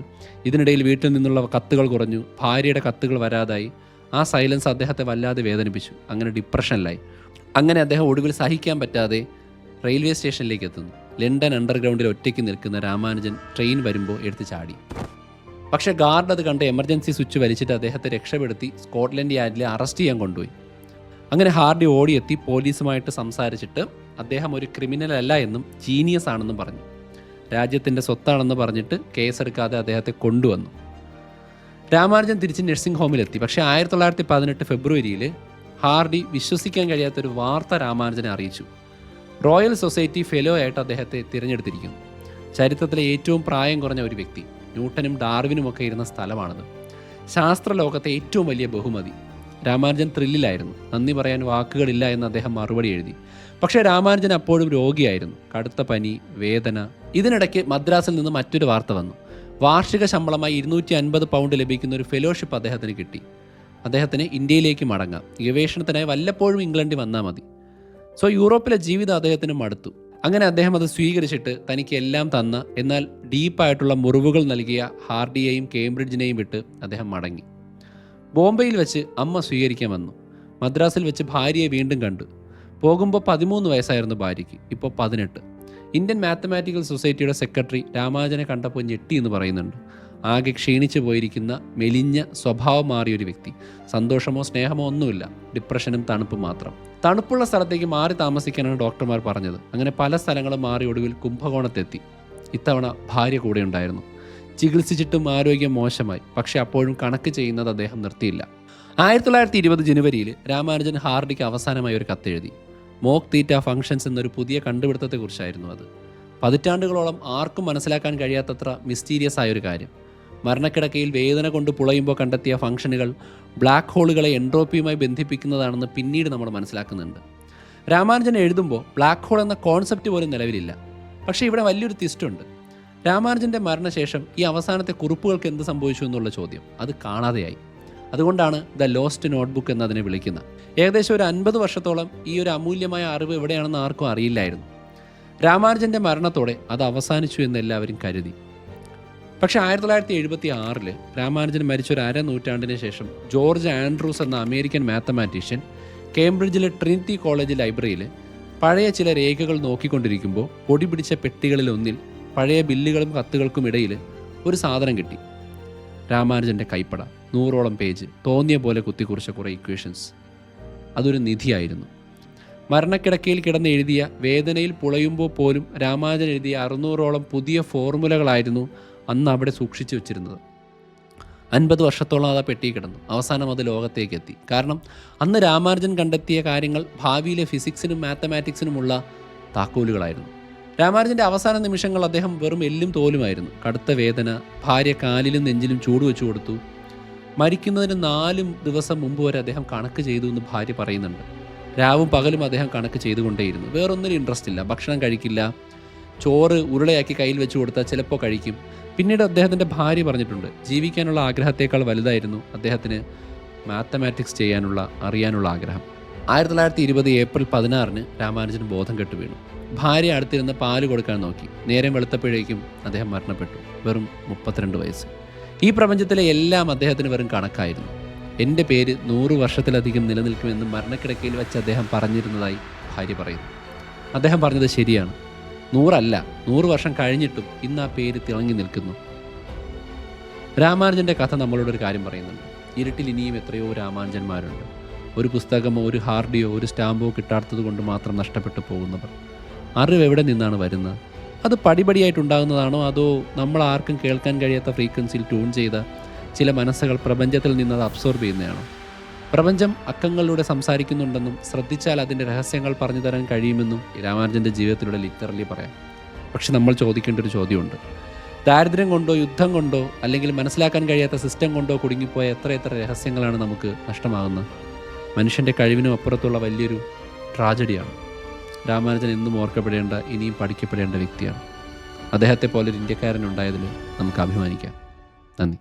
ഇതിനിടയിൽ വീട്ടിൽ നിന്നുള്ള കത്തുകൾ കുറഞ്ഞു, ഭാര്യയുടെ കത്തുകൾ വരാതായി. ആ സൈലൻസ് അദ്ദേഹത്തെ വല്ലാതെ വേദനിപ്പിച്ചു. അങ്ങനെ ഡിപ്രഷനിലായി. അങ്ങനെ അദ്ദേഹം ഒടുവിൽ സഹിക്കാൻ പറ്റാതെ റെയിൽവേ സ്റ്റേഷനിലേക്ക് എത്തുന്നു. ലണ്ടൻ അണ്ടർഗ്രൗണ്ടിൽ ഒറ്റയ്ക്ക് നിൽക്കുന്ന രാമാനുജൻ ട്രെയിൻ വരുമ്പോൾ എടുത്ത് ചാടി. പക്ഷേ ഗാർഡ് അത് കണ്ട് എമർജൻസി സ്വിച്ച് വലിച്ചിട്ട് അദ്ദേഹത്തെ രക്ഷപ്പെടുത്തി സ്കോട്ട്ലൻഡ് യാർഡിൽ അറസ്റ്റ് ചെയ്യാൻ കൊണ്ടുപോയി. അങ്ങനെ ഹാർഡി ഓടിയെത്തി പോലീസുമായിട്ട് സംസാരിച്ചിട്ട് അദ്ദേഹം ഒരു ക്രിമിനൽ അല്ല എന്നും ജീനിയസ് ആണെന്നും പറഞ്ഞു. രാജ്യത്തിൻ്റെ സ്വത്താണെന്ന് പറഞ്ഞിട്ട് കേസെടുക്കാതെ അദ്ദേഹത്തെ കൊണ്ടുവന്നു. രാമാനുജൻ തിരിച്ച് നഴ്സിംഗ് ഹോമിലെത്തി. പക്ഷേ 1918 ഫെബ്രുവരിയിൽ ഹാർഡി വിശ്വസിക്കാൻ കഴിയാത്തൊരു വാർത്ത രാമാനുജനെ അറിയിച്ചു. റോയൽ സൊസൈറ്റി ഫെലോ ആയിട്ട് അദ്ദേഹത്തെ തിരഞ്ഞെടുത്തിരിക്കുന്നു. ചരിത്രത്തിലെ ഏറ്റവും പ്രായം കുറഞ്ഞ ഒരു വ്യക്തി. ന്യൂട്ടനും ഡാർവിനുമൊക്കെ ഇരുന്ന സ്ഥലമാണത്. ശാസ്ത്രലോകത്തെ ഏറ്റവും വലിയ ബഹുമതി. രാമാനുജൻ ത്രില്ലിലായിരുന്നു. നന്ദി പറയാൻ വാക്കുകളില്ല എന്ന് അദ്ദേഹം മറുപടി എഴുതി. പക്ഷേ രാമാനുജൻ അപ്പോഴും രോഗിയായിരുന്നു. കടുത്ത പനി, വേദന. ഇതിനിടയ്ക്ക് മദ്രാസിൽ നിന്ന് മറ്റൊരു വാർത്ത വന്നു. വാർഷിക ശമ്പളമായി 250 പൗണ്ട് ലഭിക്കുന്ന ഒരു ഫെലോഷിപ്പ് അദ്ദേഹത്തിന് കിട്ടി. അദ്ദേഹത്തിന് ഇന്ത്യയിലേക്ക് മടങ്ങാം. ഗവേഷണത്തിനായി വല്ലപ്പോഴും ഇംഗ്ലണ്ടിൽ വന്നാൽ മതി. സോ യൂറോപ്പിലെ ജീവിതം അദ്ദേഹത്തിന് മടുത്തു. അങ്ങനെ അദ്ദേഹം അത് സ്വീകരിച്ചിട്ട് തനിക്ക് എല്ലാം തന്ന എന്നാൽ ഡീപ്പായിട്ടുള്ള മുറിവുകൾ നൽകിയ ഹാർഡിയെയും കേംബ്രിഡ്ജിനെയും വിട്ട് അദ്ദേഹം മടങ്ങി. ബോംബെയിൽ വെച്ച് അമ്മ സ്വീകരിക്കാൻ വന്നു. മദ്രാസിൽ വെച്ച് ഭാര്യയെ വീണ്ടും കണ്ടു. പോകുമ്പോൾ 13 വയസ്സായിരുന്നു ഭാര്യയ്ക്ക്, ഇപ്പോൾ 18. ഇന്ത്യൻ മാത്തമാറ്റിക്കൽ സൊസൈറ്റിയുടെ സെക്രട്ടറി രാമാനുജനെ കണ്ടപ്പോൾ ഞെട്ടി എന്ന് പറയുന്നുണ്ട്. ആകെ ക്ഷീണിച്ചു പോയിരിക്കുന്ന, മെലിഞ്ഞ, സ്വഭാവം മാറിയൊരു വ്യക്തി. സന്തോഷമോ സ്നേഹമോ ഒന്നുമില്ല, ഡിപ്രഷനും തണുപ്പും മാത്രം. തണുപ്പുള്ള സ്ഥലത്തേക്ക് മാറി താമസിക്കാനാണ് ഡോക്ടർമാർ പറഞ്ഞത്. അങ്ങനെ പല സ്ഥലങ്ങളും മാറി ഒടുവിൽ കുംഭകോണത്തെത്തി. ഇത്തവണ ഭാര്യ കൂടെ ഉണ്ടായിരുന്നു. ചികിത്സിച്ചിട്ടും ആരോഗ്യം മോശമായി. പക്ഷെ അപ്പോഴും കണക്ക് ചെയ്യുന്നത് അദ്ദേഹം നിർത്തിയില്ല. 1920 ജനുവരിയിൽ രാമാനുജൻ ഹാർഡിക്ക് അവസാനമായി ഒരു കത്തെഴുതി. മോക്ക് തീറ്റ ഫങ്ഷൻസ് എന്നൊരു പുതിയ കണ്ടുപിടുത്തത്തെക്കുറിച്ചായിരുന്നു അത്. പതിറ്റാണ്ടുകളോളം ആർക്കും മനസ്സിലാക്കാൻ കഴിയാത്തത്ര മിസ്റ്റീരിയസ് ആയൊരു കാര്യം. മരണക്കിടക്കയിൽ വേദന കൊണ്ട് പുളയുമ്പോൾ കണ്ടെത്തിയ ഫംഗ്ഷനുകൾ ബ്ലാക്ക് ഹോളുകളെ എൻട്രോപ്പിയുമായി ബന്ധിപ്പിക്കുന്നതാണെന്ന് പിന്നീട് നമ്മൾ മനസ്സിലാക്കുന്നുണ്ട്. രാമാനുജൻ എഴുതുമ്പോൾ ബ്ലാക്ക് ഹോൾ എന്ന കോൺസെപ്റ്റ് പോലും നിലവിലില്ല. പക്ഷേ ഇവിടെ വലിയൊരു ട്വിസ്റ്റുണ്ട്. രാമാനുജൻ്റെ മരണശേഷം ഈ അവസാനത്തെ കുറിപ്പുകൾക്ക് എന്ത് സംഭവിച്ചു എന്നുള്ള ചോദ്യം അത് കാണാതെയായി. അതുകൊണ്ടാണ് ദ ലോസ്റ്റ് നോട്ട്ബുക്ക് എന്നതിനെ വിളിക്കുന്നത്. ഏകദേശം ഒരു 50 വർഷത്തോളം ഈ ഒരു അമൂല്യമായ അറിവ് എവിടെയാണെന്ന് ആർക്കും അറിയില്ലായിരുന്നു. രാമാനുജൻ്റെ മരണത്തോടെ അത് അവസാനിച്ചു എന്ന് എല്ലാവരും കരുതി. പക്ഷേ 1976 രാമാനുജൻ മരിച്ച ഒരു അരനൂറ്റാണ്ടിന് ശേഷം ജോർജ് ആൻഡ്രൂസ് എന്ന അമേരിക്കൻ മാത്തമാറ്റീഷ്യൻ കേംബ്രിഡ്ജിലെ ട്രിനിറ്റി കോളേജ് ലൈബ്രറിയിൽ പഴയ ചില രേഖകൾ നോക്കിക്കൊണ്ടിരിക്കുമ്പോൾ പൊടി പിടിച്ച പെട്ടികളിലൊന്നിൽ പഴയ ബില്ലുകളും കത്തുകൾക്കും ഇടയിൽ ഒരു സാധനം കിട്ടി. രാമാനുജൻ്റെ കൈപ്പട, 100ഓളം പേജ്, തോന്നിയ പോലെ കുത്തിക്കുറിച്ച കുറേ ഇക്വേഷൻസ്. അതൊരു നിധിയായിരുന്നു. മരണക്കിടക്കയിൽ കിടന്ന് എഴുതിയ, വേദനയിൽ പുളയുമ്പോൾ പോലും രാമാനുജൻ എഴുതിയ 600ഓളം പുതിയ ഫോർമുലകളായിരുന്നു അന്ന് അവിടെ സൂക്ഷിച്ചു വെച്ചിരുന്നത്. 50 വർഷത്തോളം അത് പെട്ടി കിടന്നു. അവസാനം അത് ലോകത്തേക്ക് എത്തി. കാരണം അന്ന് രാമാനുജൻ കണ്ടെത്തിയ കാര്യങ്ങൾ ഭാവിയിലെ ഫിസിക്സിനും മാത്തമാറ്റിക്സിനുമുള്ള താക്കോലുകളായിരുന്നു. രാമാനുജൻ്റെ അവസാന നിമിഷങ്ങൾ അദ്ദേഹം വെറും എല്ലും തോലുമായിരുന്നു. കടുത്ത വേദന, ഭാര്യ കാലിലും നെഞ്ചിലും ചൂട് വെച്ചു കൊടുത്തു. മരിക്കുന്നതിന് 4 ദിവസം മുമ്പ് വരെ അദ്ദേഹം കണക്ക് ചെയ്തു എന്ന് ഭാര്യ പറയുന്നുണ്ട്. രാവും പകലും അദ്ദേഹം കണക്ക് ചെയ്തുകൊണ്ടേയിരുന്നു. വേറൊന്നിനും ഇൻട്രസ്റ്റ് ഇല്ല. ഭക്ഷണം കഴിക്കില്ല. ചോറ് ഉരുളയാക്കി കയ്യിൽ വെച്ച് കൊടുത്താൽ ചിലപ്പോൾ കഴിക്കും. പിന്നീട് അദ്ദേഹത്തിൻ്റെ ഭാര്യ പറഞ്ഞിട്ടുണ്ട്, ജീവിക്കാനുള്ള ആഗ്രഹത്തേക്കാൾ വലുതായിരുന്നു അദ്ദേഹത്തിന് മാത്തമാറ്റിക്സ് അറിയാനുള്ള ആഗ്രഹം. 1920 ഏപ്രിൽ 16 രാമാനുജൻ ബോധം കെട്ടു വീണു. ഭാര്യ അടുത്തിരുന്ന് പാല് കൊടുക്കാൻ നോക്കി. നേരം വെളുത്തപ്പോഴേക്കും അദ്ദേഹം മരണപ്പെട്ടു. വെറും 32 വയസ്സ്. ഈ പ്രപഞ്ചത്തിലെ എല്ലാം അദ്ദേഹത്തിന് വെറും കണക്കായിരുന്നു. എൻ്റെ പേര് 100 വർഷത്തിലധികം നിലനിൽക്കുമെന്ന് മരണക്കിടക്കയിൽ വെച്ച് അദ്ദേഹം പറഞ്ഞിരുന്നതായി ഭാര്യ പറയുന്നു. അദ്ദേഹം പറഞ്ഞത് ശരിയാണ്. 100 അല്ല, 100 വർഷം കഴിഞ്ഞിട്ടും ഇന്ന് ആ പേര് തിളങ്ങി നിൽക്കുന്നു. രാമാനുജൻ്റെ കഥ നമ്മളോടൊരു കാര്യം പറയുന്നുണ്ട്. ഇരുട്ടിൽ ഇനിയും എത്രയോ രാമാനുജന്മാരുണ്ട്. ഒരു പുസ്തകമോ ഒരു ഹാർഡിയോ ഒരു സ്റ്റാമ്പോ കിട്ടാത്തത് കൊണ്ട് മാത്രം നഷ്ടപ്പെട്ടു പോകുന്നവർ. അറിവ് എവിടെ നിന്നാണ് വരുന്നത്? അത് പടിപടിയായിട്ടുണ്ടാകുന്നതാണോ, അതോ നമ്മൾ ആർക്കും കേൾക്കാൻ കഴിയാത്ത ഫ്രീക്വൻസിയിൽ ട്യൂൺ ചെയ്ത ചില മനസ്സുകൾ പ്രപഞ്ചത്തിൽ നിന്നത് അബ്സോർബ് ചെയ്യുന്നതാണോ? പ്രപഞ്ചം അക്കങ്ങളിലൂടെ സംസാരിക്കുന്നുണ്ടെന്നും ശ്രദ്ധിച്ചാൽ അതിൻ്റെ രഹസ്യങ്ങൾ പറഞ്ഞു തരാൻ കഴിയുമെന്നും രാമാനുജൻ്റെ ജീവിതത്തിലൂടെ ലിറ്ററലി പറയാം. പക്ഷെ നമ്മൾ ചോദിക്കേണ്ട ഒരു ചോദ്യമുണ്ട്. ദാരിദ്ര്യം കൊണ്ടോ യുദ്ധം കൊണ്ടോ അല്ലെങ്കിൽ മനസ്സിലാക്കാൻ കഴിയാത്ത സിസ്റ്റം കൊണ്ടോ കുടുങ്ങിപ്പോയ എത്ര രഹസ്യങ്ങളാണ് നമുക്ക് നഷ്ടമാകുന്നത്? മനുഷ്യൻ്റെ കഴിവിനും അപ്പുറത്തുള്ള വലിയൊരു ട്രാജഡിയാണ്. രാമാനുജൻ എന്നും ഓർക്കപ്പെടേണ്ട, ഇനിയും പഠിക്കപ്പെടേണ്ട വ്യക്തിയാണ്. അദ്ദേഹത്തെ പോലൊരു ഇന്ത്യക്കാരനുണ്ടായതിൽ നമുക്ക് അഭിമാനിക്കാം. നന്ദി.